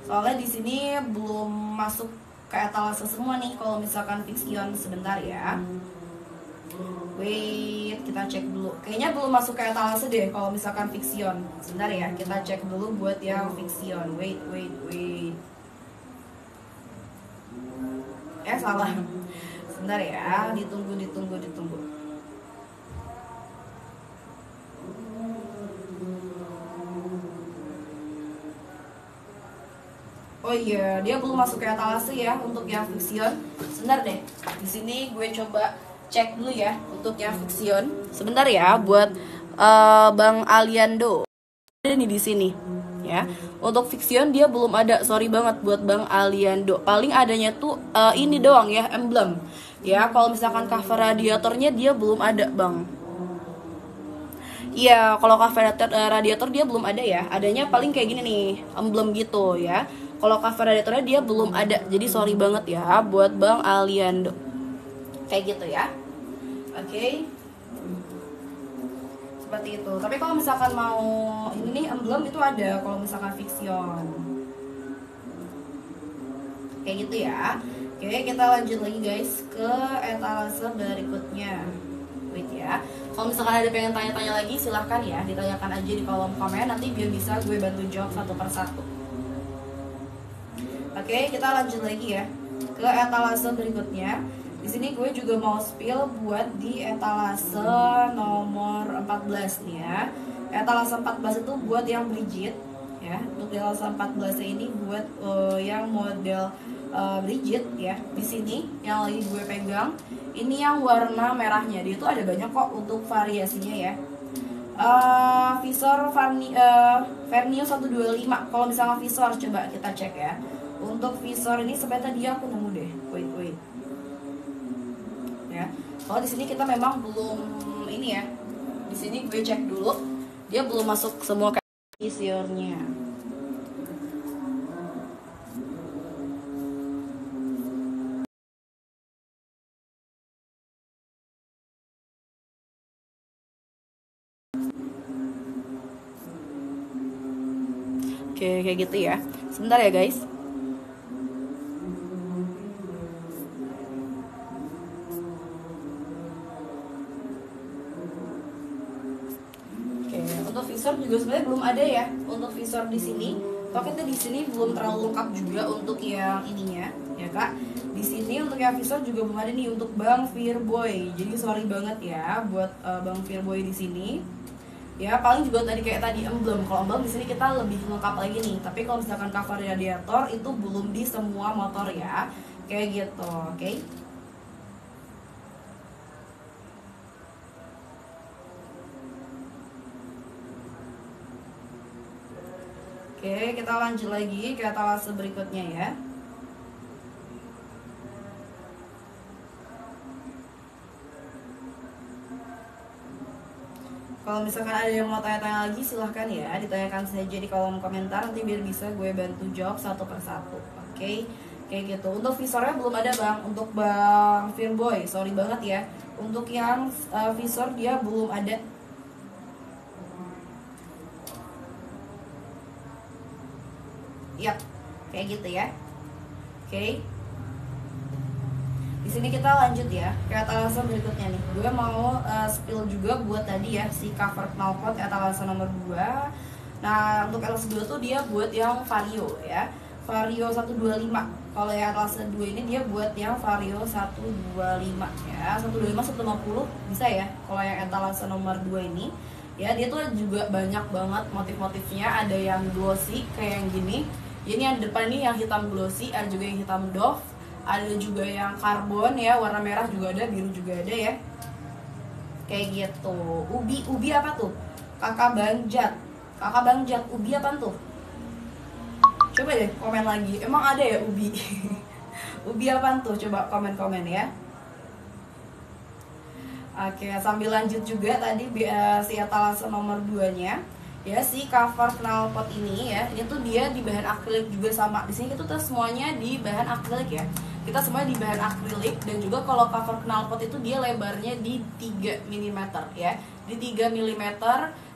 Soalnya di sini belum masuk ke etalase semua nih. Kalau misalkan Fixion sebentar ya. Wait, kita cek dulu. Kayaknya belum masuk ke etalase deh kalau misalkan Fixion. Sebentar ya, kita cek dulu buat yang Fixion. Wait. Salah. Sebentar ya, ditunggu. Oh iya, dia belum masuk ke etalase ya untuk yang Fixion. Sebentar deh. Di sini gue coba cek dulu ya untuk yang Fixion. Sebentar ya buat Bang Aliando. Ada nih di sini ya. Untuk Fixion dia belum ada. Sorry banget buat Bang Aliando. Paling adanya tuh ini doang ya, emblem. Ya, kalau misalkan cover radiatornya dia belum ada, Bang. Iya, kalau cover radiator dia belum ada ya. Adanya paling kayak gini nih, emblem gitu ya. Kalau cover radiatornya dia belum ada. Jadi sorry banget ya buat Bang Aliando. Kayak gitu ya. Oke. Seperti itu. Tapi kalau misalkan mau ini nih emblem itu ada kalau misalkan Fixion. Kayak gitu ya. Oke, kita lanjut lagi guys ke etalase berikutnya. Wait ya. Kalau misalkan ada pengen tanya-tanya lagi silahkan ya, ditanyakan aja di kolom komen, nanti biar bisa gue bantu jawab satu persatu. Oke, kita lanjut lagi ya ke etalase berikutnya. Di sini gue juga mau spill buat di etalase nomor 14 nih ya. Etalase 14 itu buat yang Brigitte ya. Untuk etalase 14 ini buat yang model Brigitte ya. Di sini yang lagi gue pegang ini yang warna merahnya. Dia tuh ada banyak kok untuk variasinya ya. Visor Vernio 125. Kalau misalnya visor coba kita cek ya. Untuk visor ini sebenarnya tadi aku nemu deh. Wait. Ya. Kalau di sini kita memang belum ini ya. Di sini gue cek dulu. Dia belum masuk semua ke visornya. Oke, kayak gitu ya. Sebentar ya guys. Oke, untuk visor juga sebenarnya belum ada ya. Untuk visor di sini, pokoknya di sini belum terlalu lengkap juga untuk yang ininya, ya kak. Di sini untuk yang visor juga belum ada nih untuk Bang Fearboy. Jadi sorry banget ya buat Bang Fearboy di sini. Ya paling juga kayak tadi emblem. Kalau emblem di sini kita lebih lengkap lagi nih. Tapi kalau misalkan cover radiator itu belum di semua motor ya. Kayak gitu, oke? Oke, kita lanjut lagi ke etalase berikutnya ya. Kalau misalkan ada yang mau tanya-tanya lagi silahkan ya, ditanyakan saja di kolom komentar, nanti biar bisa gue bantu jawab satu persatu. Oke, kayak gitu. Untuk visornya belum ada bang, untuk Bang Fearboy, sorry banget ya. Untuk yang visor dia belum ada. Yap, kayak gitu ya. Oke. Di sini kita lanjut ya ke etalase berikutnya nih. Gue mau spill juga buat tadi ya si cover knalpot etalase nomor 2. Nah, untuk etalase 2 tuh dia buat yang Vario ya. Vario 125. Kalau yang etalase 2 ini dia buat yang Vario 125 ya. 125 150 bisa ya. Kalau yang etalase nomor 2 ini ya dia tuh juga banyak banget motif-motifnya, ada yang glossy kayak yang gini. Ini yang depan ini yang hitam glossy, ada juga yang hitam doff. ada juga yang karbon ya, warna merah juga ada, biru juga ada ya. Kayak gitu. Ubi apa tuh? Kakak Bangjat, ubi apa tuh? Coba deh komen lagi. Emang ada ya ubi? Ubi apa tuh? Coba komen-komen ya. Oke, sambil lanjut juga tadi si etalase nomor 2-nya. Ya, si cover knalpot ini ya, ini tuh dia di bahan akrilik juga sama. Di sini kita tuh semuanya di bahan akrilik ya. Kita semuanya di bahan akrilik, dan juga kalau cover knalpot itu dia lebarnya di 3 mm ya. Di 3 mm.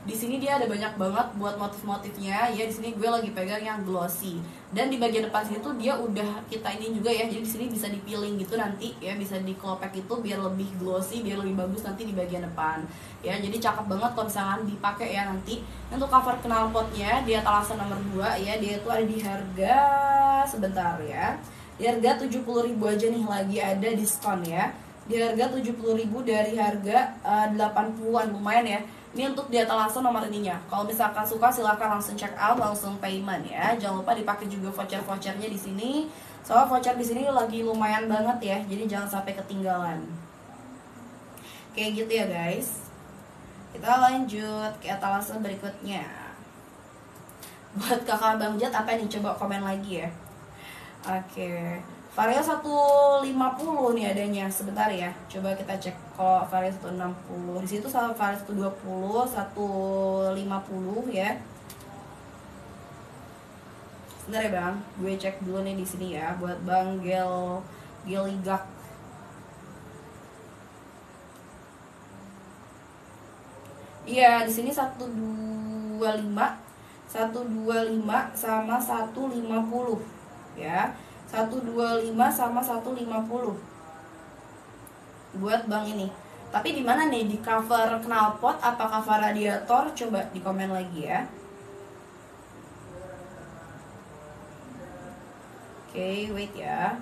Di sini dia ada banyak banget buat motif-motifnya ya. Di sini gue lagi pegang yang glossy. Dan di bagian depan sini tuh dia udah kita ini juga ya. Jadi di sini bisa dipiling gitu nanti ya, bisa dikelopek itu biar lebih glossy, biar lebih bagus nanti di bagian depan. Ya, jadi cakep banget kalau misalkan dipakai ya nanti. Untuk cover knalpotnya di etalase nomor 2 ya, dia itu ada di harga sebentar ya. Di harga 70.000 aja nih, lagi ada diskon ya. Di harga 70.000 dari harga 80-an, lumayan ya. Ini untuk di etalase nomor ininya. Kalau misalkan suka silahkan langsung check out, langsung payment ya. Jangan lupa dipakai juga voucher-vouchernya di sini. Soalnya voucher di sini lagi lumayan banget ya. Jadi jangan sampai ketinggalan. Kayak gitu ya guys. Kita lanjut ke etalase berikutnya. Buat kakak Bangjat apa nih? Coba komen lagi ya. Oke. Vario 150 nih adanya. Sebentar ya. Coba kita cek kalau Vario 160. Di situ sama Vario 120, 150 ya. Sebentar ya, Bang. Gue cek dulu nih di sini ya buat Bang Geligak. Iya, di sini 125 sama 150 ya. 125 sama 150 buat Bang ini. Tapi di mana nih, di cover knalpot apa cover radiator? Coba di komen lagi ya. Oke, wait ya.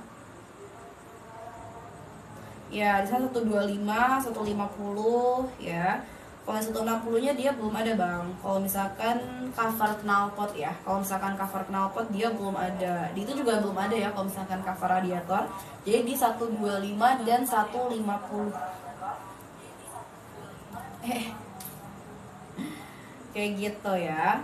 Ya, di sana 125, 150 ya. Kalau 160-nya dia belum ada, Bang. Kalau misalkan cover knalpot ya. Kalau misalkan cover knalpot dia belum ada. Di itu juga belum ada ya kalau misalkan cover radiator. Jadi di 125 dan 150. Kayak gitu ya.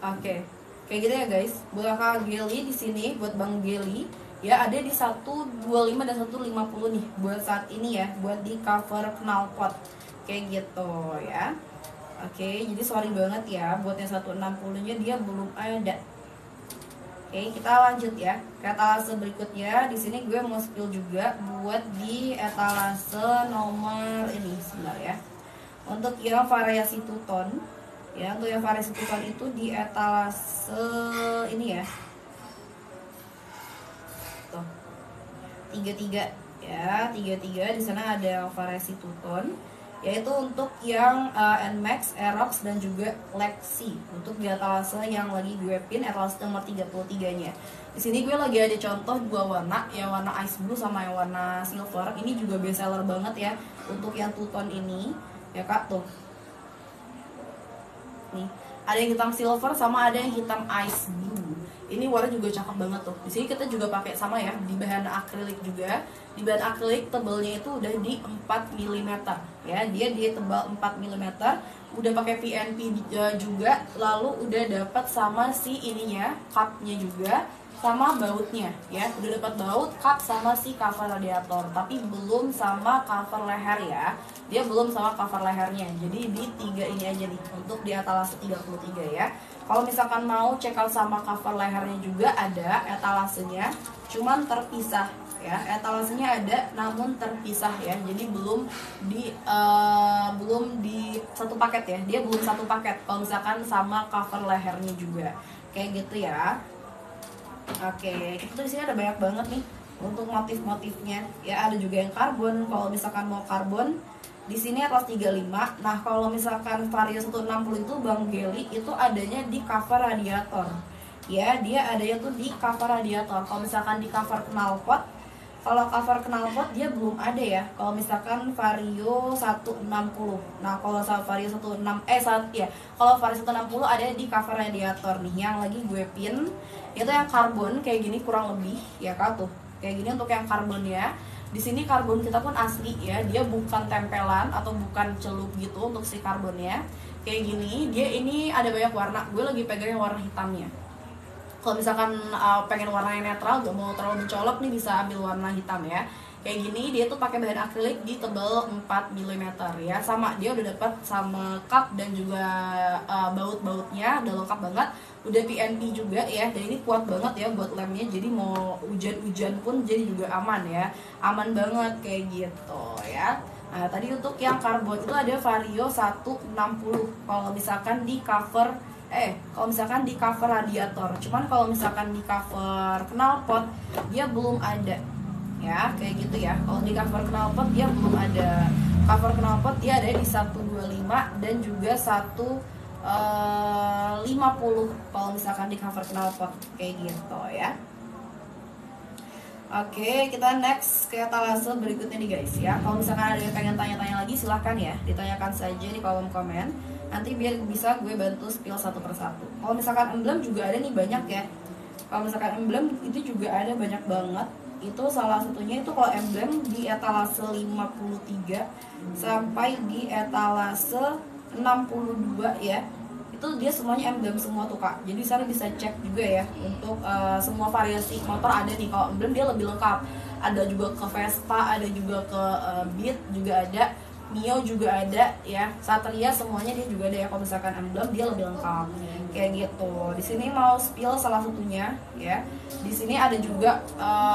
Oke, kayak gitu ya guys. Buat kakak Geli di sini, buat Bang Geli ya, ada di 125 dan 150 nih buat saat ini ya, buat di cover knalpot kayak gitu ya. Oke, jadi sorry banget ya buat yang 160-nya dia belum ada. Oke, kita lanjut ya ke etalase berikutnya. Di sini gue mau spill juga buat di etalase nomor ini sebentar ya. Untuk yang variasi two-tone ya, untuk yang variasi two-tone itu di etalase ini ya. Tuh. 33 ya, 33 di sana ada variasi two-tone, yaitu untuk yang Nmax, Aerox dan juga Lexi. Untuk di etalase yang lagi gue pin etalase nomor 33-nya. Di sini gue lagi ada contoh dua warna, yang warna ice blue sama yang warna silver. Ini juga best seller banget ya untuk yang two-tone ini. Ya Kak, tuh. Nih, ada yang hitam silver sama ada yang hitam ice blue. Ini warna juga cakep banget tuh. Di sini kita juga pakai sama ya, di bahan akrilik juga. Di bahan akrilik tebalnya itu udah di 4 mm ya. Dia tebal 4 mm. Udah pakai PNP juga, lalu udah dapat sama si ininya, cupnya juga, sama bautnya ya. Udah dapat baut, cup sama si cover radiator, tapi belum sama cover leher ya. Dia belum sama cover lehernya. Jadi di 3 ini aja nih untuk di etalase 33 ya. Kalau misalkan mau check out sama cover lehernya juga ada etalasenya, cuman terpisah ya. Etalasenya ada namun terpisah ya. Jadi belum di satu paket ya. Dia belum satu paket kalau misalkan sama cover lehernya juga. Kayak gitu ya. Oke, kita tuh di sini ada banyak banget nih untuk motif-motifnya. Ya, ada juga yang karbon. Kalau misalkan mau karbon, di sini atas 35. Nah, kalau misalkan Vario 160 itu Bang Geli itu adanya di cover radiator. Ya, dia adanya tuh di cover radiator. Kalau misalkan di cover knalpot Kalau cover knalpot dia belum ada ya. Kalau misalkan Vario 160. Nah, kalau Vario 16 ya. Kalau Vario 160 ada di cover radiator nih yang lagi gue pin. Itu yang karbon kayak gini kurang lebih ya Kak tuh. Kayak gini untuk yang karbon ya. Di sini karbon kita pun asli ya. Dia bukan tempelan atau bukan celup gitu untuk si karbonnya. Kayak gini, dia ini ada banyak warna. Gue lagi pegang yang warna hitamnya. Kalau misalkan pengen warnanya netral, gak mau terlalu mencolok nih, bisa ambil warna hitam ya. Kayak gini, dia tuh pakai bahan akrilik di tebal 4 mm ya. Sama dia udah dapat sama cup dan juga baut-bautnya udah lengkap banget. Udah PNP juga ya. Dan ini kuat banget ya buat lemnya. Jadi mau hujan-hujan pun jadi juga aman ya. Aman banget kayak gitu ya. Nah, tadi untuk yang karbon itu ada Vario 160. Kalau misalkan di cover kalau misalkan di cover radiator, cuman kalau misalkan di cover knalpot dia belum ada ya, kayak gitu ya. Kalau di cover knalpot dia belum ada. Cover knalpot dia ada di 125 dan juga 150 kalau misalkan di cover knalpot kayak gitu ya. Oke, kita next ke etalase berikutnya nih guys ya. Kalau misalkan ada yang pengen tanya-tanya lagi silahkan ya, ditanyakan saja di kolom komen. Nanti biar bisa gue bantu spill satu persatu. Kalau misalkan emblem juga ada nih banyak ya. Kalau misalkan emblem itu juga ada banyak banget. Itu salah satunya itu kalau emblem di etalase 53 sampai di etalase 62 ya. Itu dia semuanya emblem semua tuh Kak. Jadi sana bisa cek juga ya untuk semua variasi motor ada nih. Kalau emblem dia lebih lengkap. Ada juga ke Vespa, ada juga ke Beat juga ada. Mio juga ada ya. Satria semuanya dia juga ada ya. Kalau misalkan emblem dia lebih lengkap. Kayak gitu. Di sini mau spill salah satunya ya. Di sini ada juga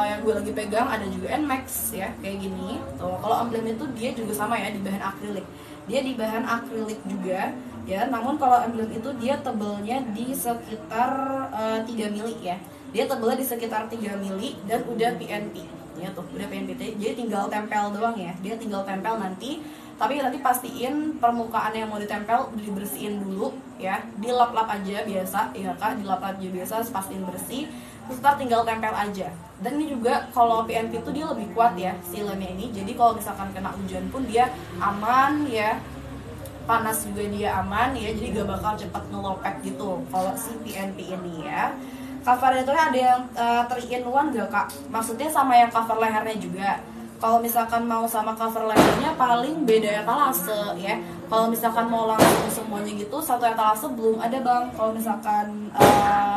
yang gue lagi pegang ada juga Nmax ya, kayak gini. Tuh, kalau emblem itu dia juga sama ya di bahan akrilik. Dia di bahan akrilik juga ya, namun kalau emblem itu dia tebelnya di sekitar 3 mili ya. Dia tebelnya di sekitar 3 mili dan udah PNP ya, tuh udah PNP. Jadi tinggal tempel doang ya. Dia tinggal tempel nanti, tapi nanti pastiin permukaan yang mau ditempel dibersihin dulu ya. Dilap-lap aja biasa ya Kak, dilap-lap aja biasa, pastiin bersih. Terus ntar tinggal tempel aja. Dan ini juga kalau PNP itu dia lebih kuat ya sealannya ini. Jadi kalau misalkan kena hujan pun dia aman ya. Panas juga dia aman ya, jadi gak bakal cepat ngelopek gitu kalau si PNP ini ya. Cover radiatornya ada yang 3-in-1 gak Kak? Maksudnya sama yang cover lehernya juga. Kalau misalkan mau sama cover lehernya paling beda etalase ya. Kalau misalkan mau langsung semuanya gitu satu etalase belum ada Bang. Kalau misalkan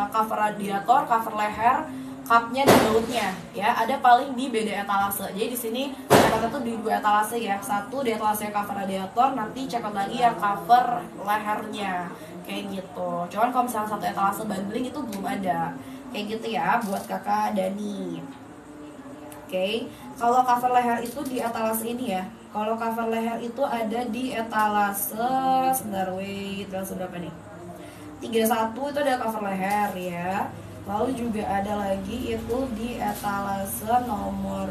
cover radiator, cover leher, cupnya dan bautnya ya ada paling di beda etalase. Jadi di sini kita tuh di 2 etalase ya. Satu di etalase cover radiator, nanti check out lagi yang cover lehernya kayak gitu. Cuman kalau misalnya satu etalase bundling itu belum ada. Kayak gitu ya buat Kakak Dani. Oke, kalau cover leher itu di etalase ini ya. Kalau cover leher itu ada di etalase sebentar etalase berapa nih? 31 itu ada cover leher ya. Lalu juga ada lagi itu di etalase nomor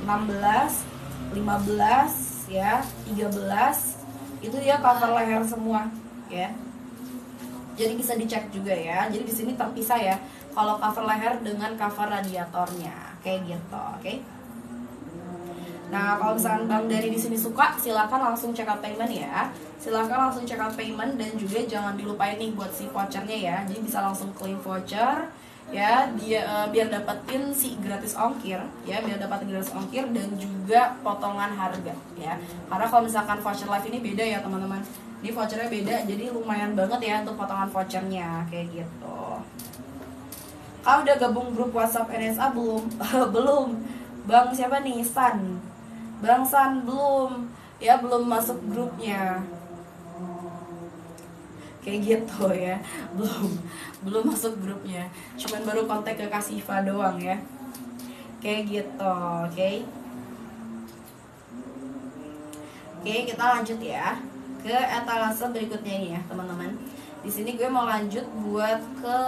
16, 15 ya, 13. Itu dia cover leher semua ya. Jadi bisa dicek juga ya. Jadi di sini terpisah ya. Kalau cover leher dengan cover radiatornya kayak gitu, oke? Nah, kalau misalkan Bang Dari di sini suka, silakan langsung check out payment ya. Silakan langsung check out payment dan juga jangan dilupain nih buat si vouchernya ya. Jadi bisa langsung claim voucher ya, dia biar dapetin si gratis ongkir ya, biar dapat gratis ongkir dan juga potongan harga ya. Karena kalau misalkan voucher live ini beda ya teman-teman. Ini vouchernya beda, jadi lumayan banget ya untuk potongan vouchernya kayak gitu. Kau udah gabung grup WhatsApp NSA belum? Belum. Bang siapa nih? San. Bang San belum ya, belum masuk grupnya kayak gitu ya, belum masuk grupnya, cuman baru kontak ke Kasifa doang ya kayak gitu. Oke, kita lanjut ya ke etalase berikutnya ini ya teman-teman. Di sini gue mau lanjut buat ke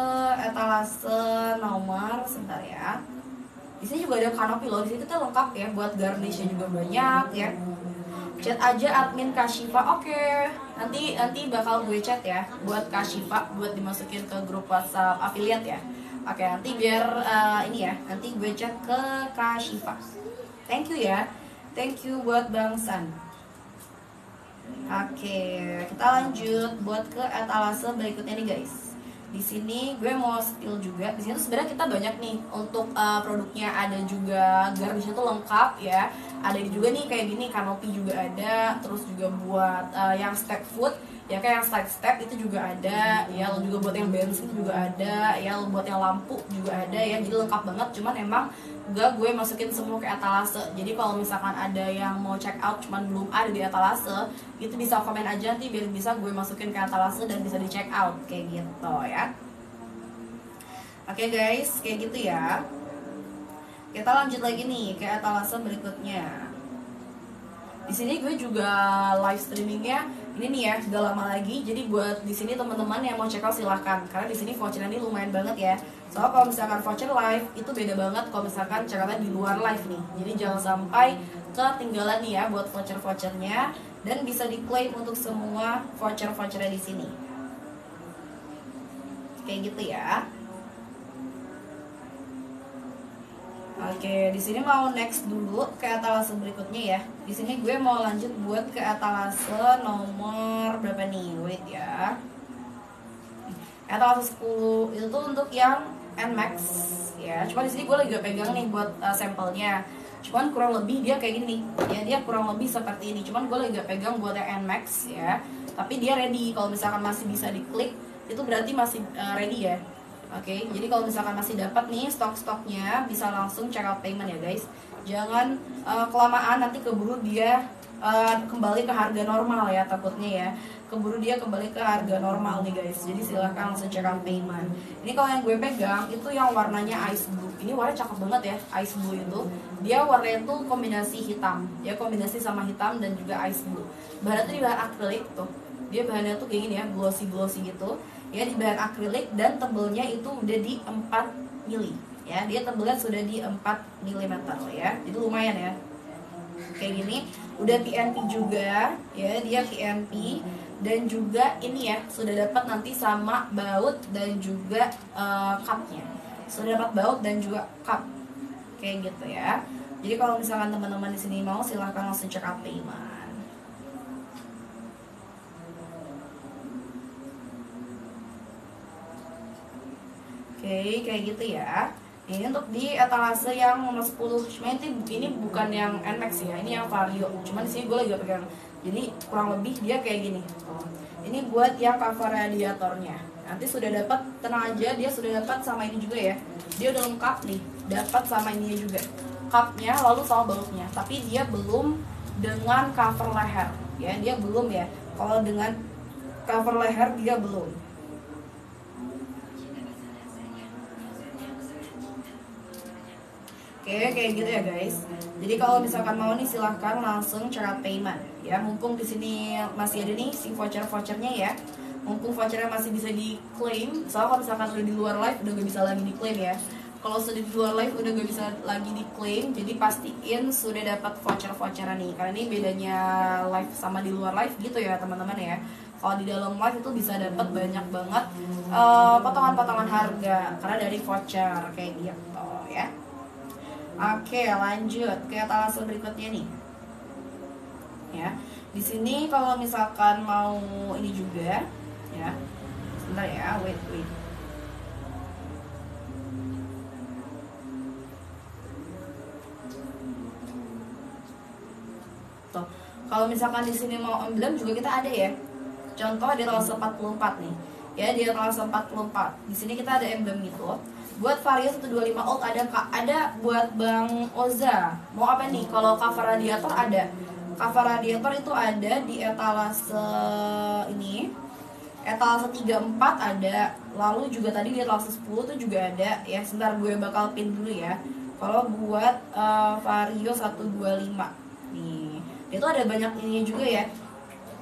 etalase nomor sebentar ya. Di sini juga ada kanopi loh. Di sini kita lengkap ya, buat garnishnya juga banyak ya. Chat aja admin Kashifa. Oke. Nanti bakal gue chat ya buat Kashifa buat dimasukin ke grup WhatsApp affiliate ya. Oke, nanti biar ini ya, nanti gue cek ke Kak Syifa. Thank you ya, thank you buat Bang San. Oke, kita lanjut buat ke etalase berikutnya nih guys. Di sini gue mau spill juga. Di sini tuh sebenarnya kita banyak nih untuk produknya, ada juga garnishnya tuh lengkap ya. Ada juga nih kayak gini, kanopi juga ada, terus juga buat yang step food ya, kayak yang side step itu juga ada ya, lalu juga buat yang bensin juga ada ya, lalu buat yang lampu juga ada ya, jadi lengkap banget. Cuman emang gak gue masukin semua ke etalase, jadi kalau misalkan ada yang mau check out cuman belum ada di etalase, itu bisa komen aja nanti biar bisa gue masukin ke etalase dan bisa di check out kayak gitu ya. Oke guys, kayak gitu ya. Kita lanjut lagi nih ke etalase berikutnya. Di sini gue juga live streamingnya ini nih ya, gak lama lagi. Jadi buat di sini teman-teman yang mau check out silahkan, karena di sini voucher ini lumayan banget ya. Soalnya kalau misalkan voucher live itu beda banget kalau misalkan check outnya di luar live nih. Jadi jangan sampai ketinggalan nih ya buat vouchernya, dan bisa diklaim untuk semua vouchernya di sini. Kayak gitu ya. Oke, di sini mau next dulu ke etalase berikutnya ya. Di sini gue mau lanjut buat ke etalase nomor berapa nih? Wait ya. Etalase 10 itu tuh untuk yang NMAX ya. Cuma di sini gue lagi gak pegang nih buat sampelnya. Cuman kurang lebih dia kayak gini. Ya, dia kurang lebih seperti ini. Cuman gue lagi gak pegang buat yang NMAX ya. Tapi dia ready. Kalau misalkan masih bisa diklik, itu berarti masih ready ya. Oke, jadi kalau misalkan masih dapat nih stok-stoknya, bisa langsung check out payment ya guys. Jangan kelamaan, nanti keburu dia kembali ke harga normal ya, takutnya ya. Keburu dia kembali ke harga normal nih guys. Jadi silahkan langsung check out payment. Ini kalau yang gue pegang itu yang warnanya ice blue. Ini warna cakep banget ya, ice blue itu. Dia warnanya itu kombinasi hitam, ya kombinasi sama hitam dan juga ice blue. Bahannya tuh di bahan akrilik tuh. Dia bahannya tuh kayak gini ya, glossy gitu. Ya, di bahan akrilik, dan tebelnya itu udah di 4 mili ya, dia tebelnya sudah di 4 mm ya, itu lumayan ya. Kayak gini, udah PNP juga ya, dia PNP, dan juga ini ya sudah dapat nanti sama baut dan juga cupnya, sudah dapat baut dan juga cup kayak gitu ya. Jadi kalau misalkan teman-teman di sini mau, silahkan langsung check out payment. Oke, kayak gitu ya. Ini untuk di etalase yang nomor 10. Cuma ini bukan yang NMAX ya, ini yang Vario. Cuman di sini gue lagi gak pegang. Jadi kurang lebih dia kayak gini. Ini buat yang cover radiatornya. Nanti sudah dapat, tenang aja, dia sudah dapat sama ini juga ya. Dia udah lengkap nih, dapat sama ini juga. Cupnya lalu sama bautnya. Tapi dia belum dengan cover leher ya, dia belum ya. Kalau dengan cover leher dia belum. Oke, kayak gitu ya guys. Jadi kalau misalkan mau nih, silahkan langsung check out payment ya. Mumpung di sini masih ada nih si vouchernya ya. Mumpung vouchernya masih bisa diklaim. Soalnya kalau misalkan udah di luar live udah gak bisa lagi diklaim ya. Kalau sudah di luar live udah gak bisa lagi diklaim. Jadi pastiin sudah dapat vouchernya nih. Karena ini bedanya live sama di luar live gitu ya teman-teman ya. Kalau di dalam live itu bisa dapat banyak banget potongan-potongan harga karena dari voucher kayak gitu ya. Oke, lanjut ke etalase berikutnya nih. Ya, di sini kalau misalkan mau ini juga, ya, sebentar ya, wait. Tuh, kalau misalkan di sini mau emblem juga kita ada ya. Contoh di etalase 44 nih. Ya, di etalase 44. Di sini kita ada emblem gitu. Buat Vario 125 old ada buat Bang Oza. Mau apa nih? Kalau cover radiator ada. Cover radiator itu ada di etalase ini. Etalase 34 ada. Lalu juga tadi di etalase 10 tuh juga ada. Ya, sebentar gue bakal pin dulu ya. Kalau buat Vario 125 nih, itu ada banyak ininya juga ya.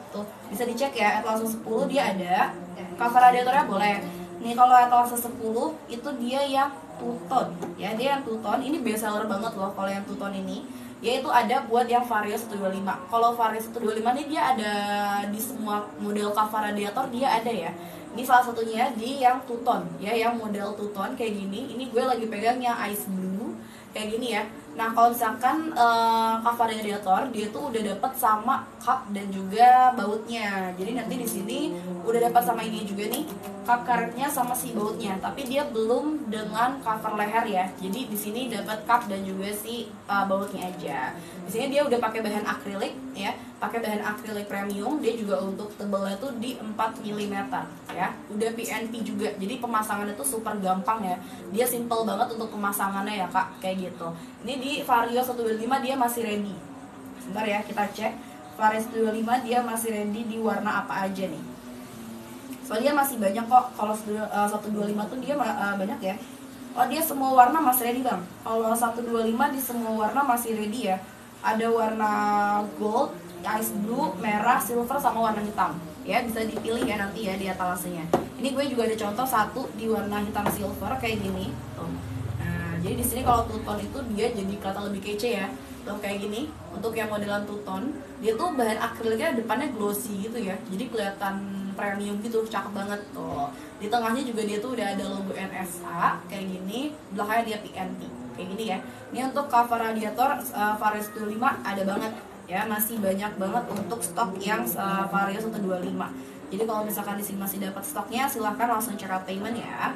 Tuh, bisa dicek ya, etalase 10 dia ada. Cover radiatornya boleh. Nih kalau etalase 10 itu dia yang two-tone ya, dia yang two-tone. Ini best seller banget loh kalau yang two-tone ini. Yaitu ada buat yang Vario 125. Kalau Vario 125 ini dia ada di semua model cover radiator, dia ada ya. Ini salah satunya di yang two tone ya, yang model two tone kayak gini. Ini gue lagi pegangnya ice blue kayak gini ya. Nah kalau misalkan cover radiator dia tuh udah dapat sama cup dan juga bautnya. Jadi nanti di sini udah dapat sama ini juga nih cup karetnya sama si bautnya. Tapi dia belum dengan cover leher ya. Jadi di sini dapat cup dan juga si bautnya aja. Di sini dia udah pakai bahan akrilik ya, pakai bahan akrilik premium. Dia juga untuk tebalnya tuh di 4 mm ya. Udah PNP juga. Jadi pemasangannya tuh super gampang ya. Dia simple banget untuk pemasangannya ya Kak, kayak gitu. Ini di Vario 125 dia masih ready. Sebentar ya, kita cek. Vario 125 dia masih ready di warna apa aja nih. Soalnya masih banyak kok. Kalau 125 tuh dia banyak ya. Oh dia semua warna masih ready Bang. Kalau 125 di semua warna masih ready ya. Ada warna gold, ice blue, merah, silver, sama warna hitam. Ya bisa dipilih ya nanti ya di etalasenya. Ini gue juga ada contoh satu di warna hitam silver kayak gini. Tuh. Jadi di sini kalau two tone itu dia jadi kelihatan lebih kece ya. Tuh kayak gini. Untuk yang modelan two tone, dia tuh bahan akriliknya depannya glossy gitu ya. Jadi kelihatan premium gitu, cakep banget tuh. Di tengahnya juga dia tuh udah ada logo NSA kayak gini, belakangnya dia PNP kayak gini ya. Ini untuk cover radiator Vario 125 ada banget ya, masih banyak banget untuk stok yang Vario 125. Jadi kalau misalkan di sini masih dapat stoknya, silahkan langsung check out payment ya.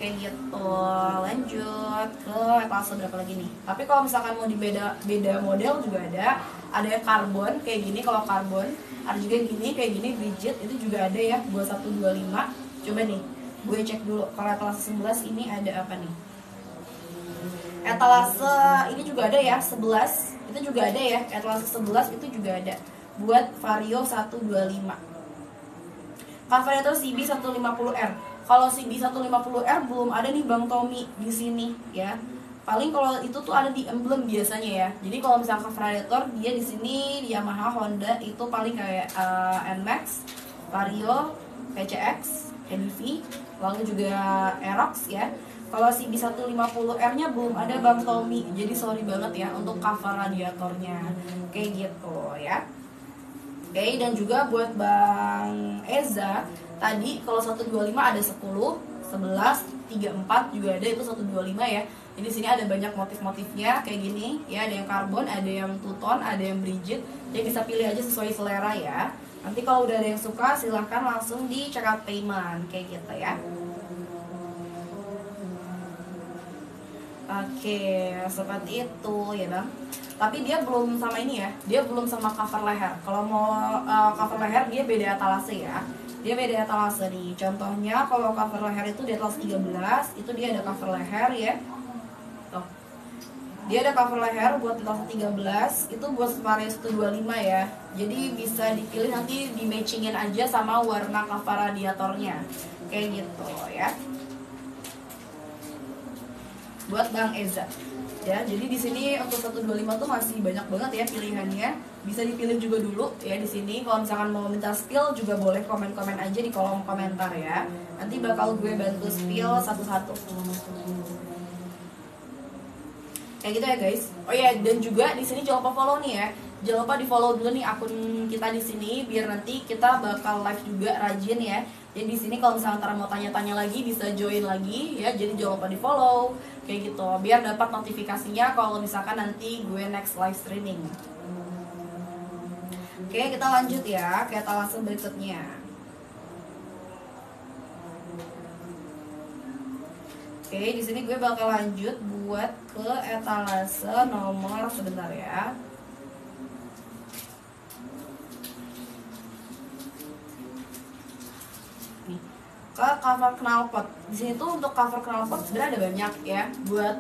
Kayak gitu. Lanjut ke etalase berapa lagi nih. Tapi kalau misalkan mau di beda model juga ada yang karbon kayak gini. Kalau karbon ada juga yang gini kayak gini rigid, itu juga ada ya buat 125. Coba nih gue cek dulu kalau etalase 11 ini ada apa nih. Etalase ini juga ada ya 11, itu juga ada ya. Etalase 11 itu juga ada buat Vario 125. Cover itu CB 150R. Kalau CB 150R belum ada nih Bang Tommy di sini ya. Paling kalau itu tuh ada di emblem biasanya ya. Jadi kalau misalnya cover radiator dia di sini di Yamaha, Honda itu paling kayak NMAX, Vario, PCX, NV, lalu juga Aerox ya. Kalau CB 150R-nya belum ada Bang Tommy. Jadi sorry banget ya untuk cover radiatornya. Kayak gitu ya. Oke, dan juga buat Bang Eza tadi kalau 125 ada 10, 11, 34 juga ada, itu 125 ya. Jadi di sini ada banyak motif-motifnya kayak gini ya, ada yang karbon, ada yang two tone, ada yang rigid. Jadi bisa pilih aja sesuai selera ya. Nanti kalau udah ada yang suka silahkan langsung di check out payment kayak gitu ya. Oke, seperti itu ya Bang. Tapi dia belum sama ini ya, dia belum sama cover leher. Kalau mau cover leher dia beda etalase ya. Dia beda etalase nih. Contohnya kalau cover leher itu di etalase 13, itu dia ada cover leher ya. Tuh. Dia ada cover leher buat etalase 13, itu buat Vario 125 ya. Jadi bisa dipilih nanti di matchingin aja sama warna cover radiatornya. Kayak gitu ya. Buat Bang Eza ya. Jadi di sini untuk 125 tuh masih banyak banget ya pilihannya, bisa dipilih juga dulu ya di sini. Kalau misalkan mau minta spill juga boleh komen-komen aja di kolom komentar ya, nanti bakal gue bantu spill satu-satu kayak gitu ya guys. Oh ya, dan juga di sini jangan lupa follow nih ya, jangan lupa di follow dulu nih akun kita di sini biar nanti kita bakal live juga rajin ya. Jadi di sini kalau misalnya antara mau tanya-tanya lagi bisa join lagi ya. Jadi jangan lupa di follow kayak gitu biar dapat notifikasinya kalau misalkan nanti gue next live streaming. Oke, kita lanjut ya ke etalase berikutnya. Oke, di sini gue bakal lanjut buat ke etalase nomor, sebentar ya. Ke cover knalpot. Di sini tuh untuk cover knalpot sebenarnya ada banyak ya. Buat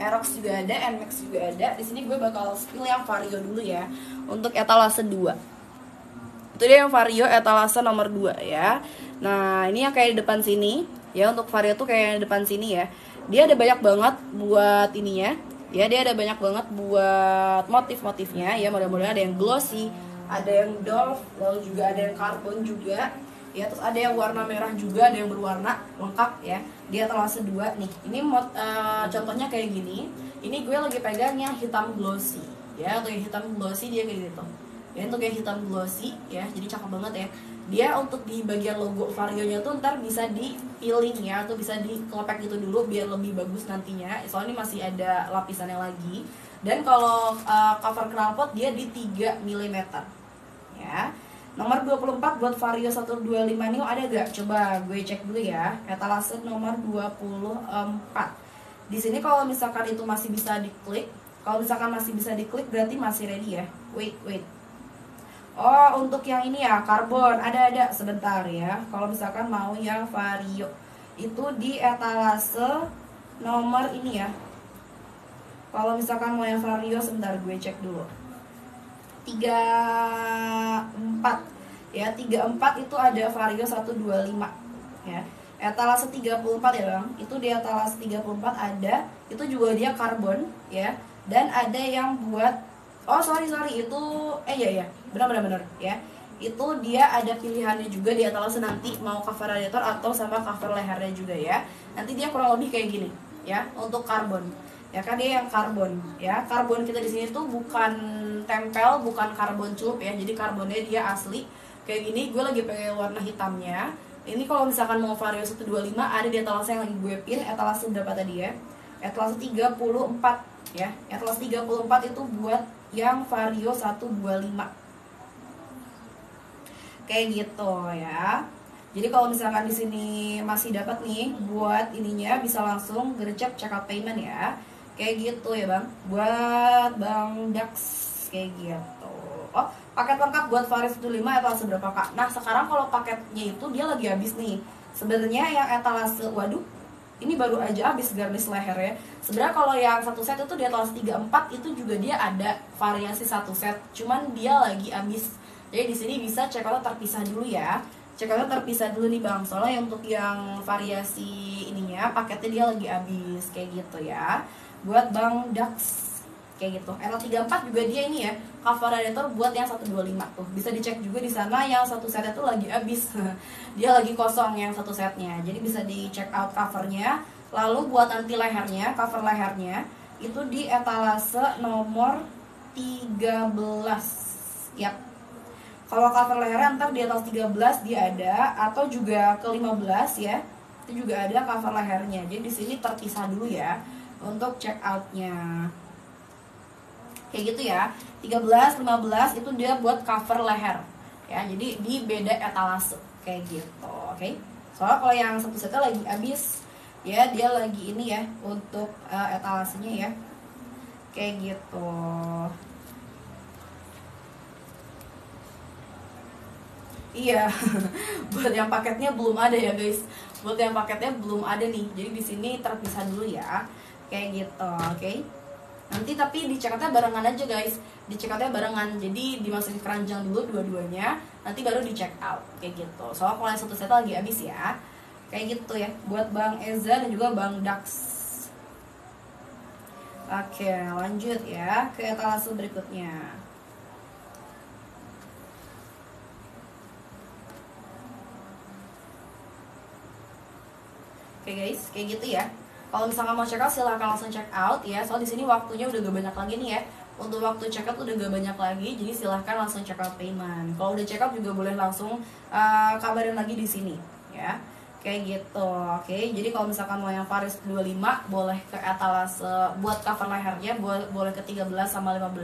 Aerox juga ada, NMAX juga ada. Di sini gue bakal spill yang Vario dulu ya. Untuk etalase 2. Itu dia yang Vario etalase nomor 2 ya. Nah, ini yang kayak di depan sini. Ya, untuk Vario tuh kayak di depan sini ya. Dia ada banyak banget buat ininya. Ya, dia ada banyak banget buat motif-motifnya ya. Model-modelnya ada yang glossy, ada yang doff, lalu juga ada yang karbon juga. Ya, terus ada yang warna merah juga, ada yang berwarna lengkap ya. Di etalase 2 nih. Ini contohnya kayak gini. Ini gue lagi pegang yang hitam glossy ya. Untuk yang hitam glossy dia kayak gitu. Ya, untuk yang hitam glossy ya, jadi cakep banget ya. Dia untuk di bagian logo Varionya tuh ntar bisa di peeling ya, atau bisa di kelepek gitu dulu biar lebih bagus nantinya. Soalnya ini masih ada lapisannya lagi. Dan kalau cover knalpot dia di 3 mm ya. Nomor 24 buat Vario 125 Neo ada gak? Coba gue cek dulu ya. Etalase nomor 24. Di sini kalau misalkan itu masih bisa diklik, kalau misalkan masih bisa diklik berarti masih ready ya. Wait. Oh, untuk yang ini ya, karbon. Ada sebentar ya. Kalau misalkan mau yang Vario itu di etalase nomor ini ya. Kalau misalkan mau yang Vario sebentar gue cek dulu. 34 ya, 34 itu ada Vario 125 ya. Etalase 34 ya Bang. Itu di etalase 34 ada, itu juga dia karbon ya. Dan ada yang buat sorry itu iya benar ya. Itu dia ada pilihannya juga di etalase nanti mau cover radiator atau sama cover lehernya juga ya. Nanti dia kurang lebih kayak gini ya untuk karbon. Ya kan dia yang karbon ya. Karbon kita di sini tuh bukan tempel, bukan karbon cup ya. Jadi karbonnya dia asli kayak gini. Gue lagi pakai warna hitamnya. Ini kalau misalkan mau Vario 125 ada di etalase yang lagi gue pin. Etalase berapa tadi ya? Etalase 34 ya. Etalase 34 itu buat yang Vario 125 kayak gitu ya. Jadi kalau misalkan di sini masih dapat nih buat ininya, bisa langsung gercep check out payment ya. Kayak gitu ya Bang. Buat Bang Dax kayak gitu. Oh, paket lengkap buat Vario 125 etalase berapa Kak? Nah, sekarang kalau paketnya itu dia lagi habis nih. Sebenarnya yang etalase, waduh, ini baru aja habis garnish leher ya. Sebenarnya kalau yang satu set itu di etalase 34 itu juga dia ada variasi satu set, cuman dia lagi habis. Jadi di sini bisa check out terpisah dulu ya. Check out terpisah dulu nih Bang. Soalnya untuk yang variasi ininya paketnya dia lagi habis kayak gitu ya. Buat Bang Dax kayak gitu. L34 juga dia ini ya, cover radiator buat yang 125 tuh. Bisa dicek juga di sana yang satu setnya tuh lagi habis. Dia lagi kosong yang satu setnya. Jadi bisa di check out covernya. Lalu buat nanti lehernya, cover lehernya itu di etalase nomor 13. Yap. Kalau cover lehernya ntar di etalase 13 dia ada, atau juga ke 15 ya. Itu juga ada cover lehernya. Jadi di sini terpisah dulu ya untuk check outnya. Kayak gitu ya. 13, 15 itu dia buat cover leher. Ya, jadi di beda etalase kayak gitu. Oke. Soalnya kalau yang satu setnya lagi habis ya, dia lagi ini ya untuk etalasenya ya. Kayak gitu. Iya, buat yang paketnya belum ada ya guys. Buat yang paketnya belum ada nih. Jadi di sini terpisah dulu ya. Kayak gitu, oke. Nanti tapi dicekatnya barengan aja guys. Dicekatnya barengan. Jadi dimasukin keranjang dulu dua-duanya. Nanti baru di check out kayak gitu. Soalnya kalau yang satu set lagi habis ya. Kayak gitu ya. Buat Bang Eza dan juga Bang Dax. Oke, lanjut ya ke etalase berikutnya. Oke guys, kayak gitu ya. Kalau misalkan mau check out silahkan langsung check out ya. Soal di sini waktunya udah gak banyak lagi nih ya. Untuk waktu check out udah gak banyak lagi, jadi silahkan langsung check out payment. Kalau udah check out juga boleh langsung kabarin lagi di sini ya. Kayak gitu. Oke, jadi kalau misalkan mau yang Vario 25 boleh ke etalase buat cover lehernya boleh ke 13 sama 15.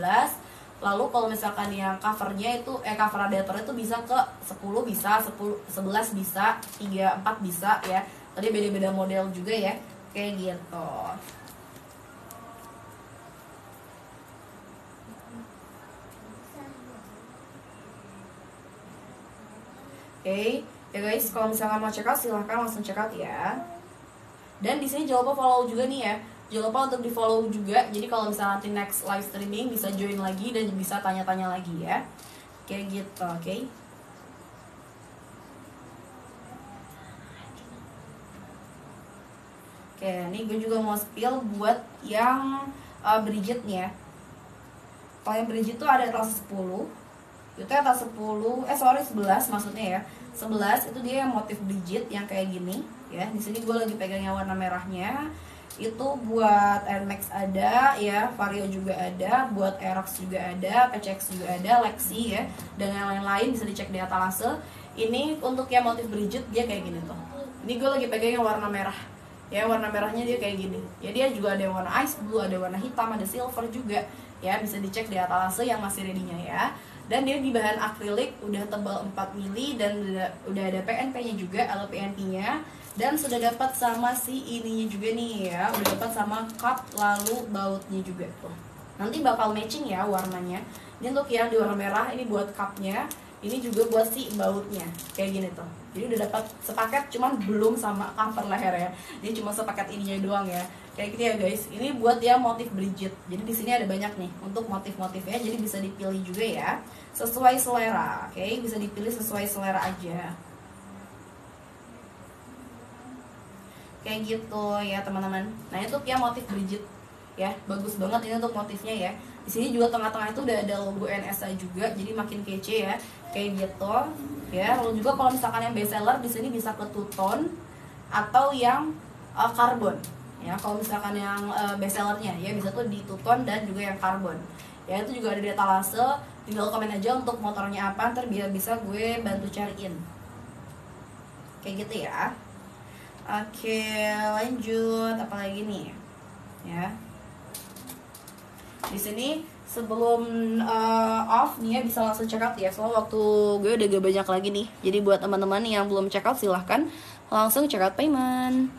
Lalu kalau misalkan yang covernya itu cover radiatornya itu bisa ke 10 bisa, 11 bisa, 34 bisa ya. Tadi beda-beda model juga ya, kayak gitu. Oke, ya guys, kalau misalkan mau check out silahkan langsung check out ya. Dan di sini jangan lupa follow juga nih ya. Jangan lupa untuk di follow juga. Jadi kalau misalnya nanti next live streaming bisa join lagi dan bisa tanya-tanya lagi ya. Kayak gitu, oke. Oke, ini gue juga mau spill buat yang Brigitte nih ya. Kalau yang Brigitte tuh ada etalase 10. Itu etalase 10, 11 maksudnya ya. 11 itu dia yang motif Brigitte yang kayak gini ya. Di sini gue lagi pegang yang warna merahnya. Itu buat Nmax ada ya, Vario juga ada, buat Aerox juga ada, PCX juga ada, Lexi ya, dan yang lain-lain bisa dicek di etalase. Ini untuk yang motif Bridget dia kayak gini tuh. Ini gue lagi pegang yang warna merah. Ya, warna merahnya dia kayak gini. Ya, dia juga ada yang warna ice blue, ada warna hitam, ada silver juga. Ya, bisa dicek di etalase yang masih ready-nya ya. Dan dia di bahan akrilik, udah tebal 4 mili dan udah ada PNP-nya juga, LPNP-nya. Dan sudah dapat sama si ininya juga nih ya, udah dapat sama cup lalu bautnya juga tuh. Nanti bakal matching ya warnanya. Ini untuk yang di warna merah, ini buat cupnya. Ini juga buat si bautnya, kayak gini tuh. Jadi udah dapat sepaket, cuman belum sama cover leher ya. Ini cuma sepaket ininya doang ya. Kayak gitu ya guys. Ini buat ya motif Bridget. Jadi di sini ada banyak nih untuk motif-motifnya. Jadi bisa dipilih juga ya, sesuai selera. Oke, bisa dipilih sesuai selera aja. Kayak gitu ya teman-teman. Nah itu ya motif Bridget ya, bagus banget ini untuk motifnya ya. Di sini juga tengah-tengah itu udah ada logo NSA juga, jadi makin kece ya, kayak gitu ya. Lalu juga kalau misalkan yang best seller di sini bisa ke two tone atau yang karbon ya. Kalau misalkan yang best sellernya ya bisa tuh di two tone dan juga yang karbon ya. Itu juga ada di etalase, tinggal komen aja untuk motornya apa, ntar biar bisa gue bantu cariin kayak gitu ya. Oke, lanjut apa lagi nih ya. Di sini sebelum off nih ya bisa langsung check out ya. Soalnya waktu gue udah gak banyak lagi nih. Jadi buat teman-teman yang belum check out silahkan langsung check out payment.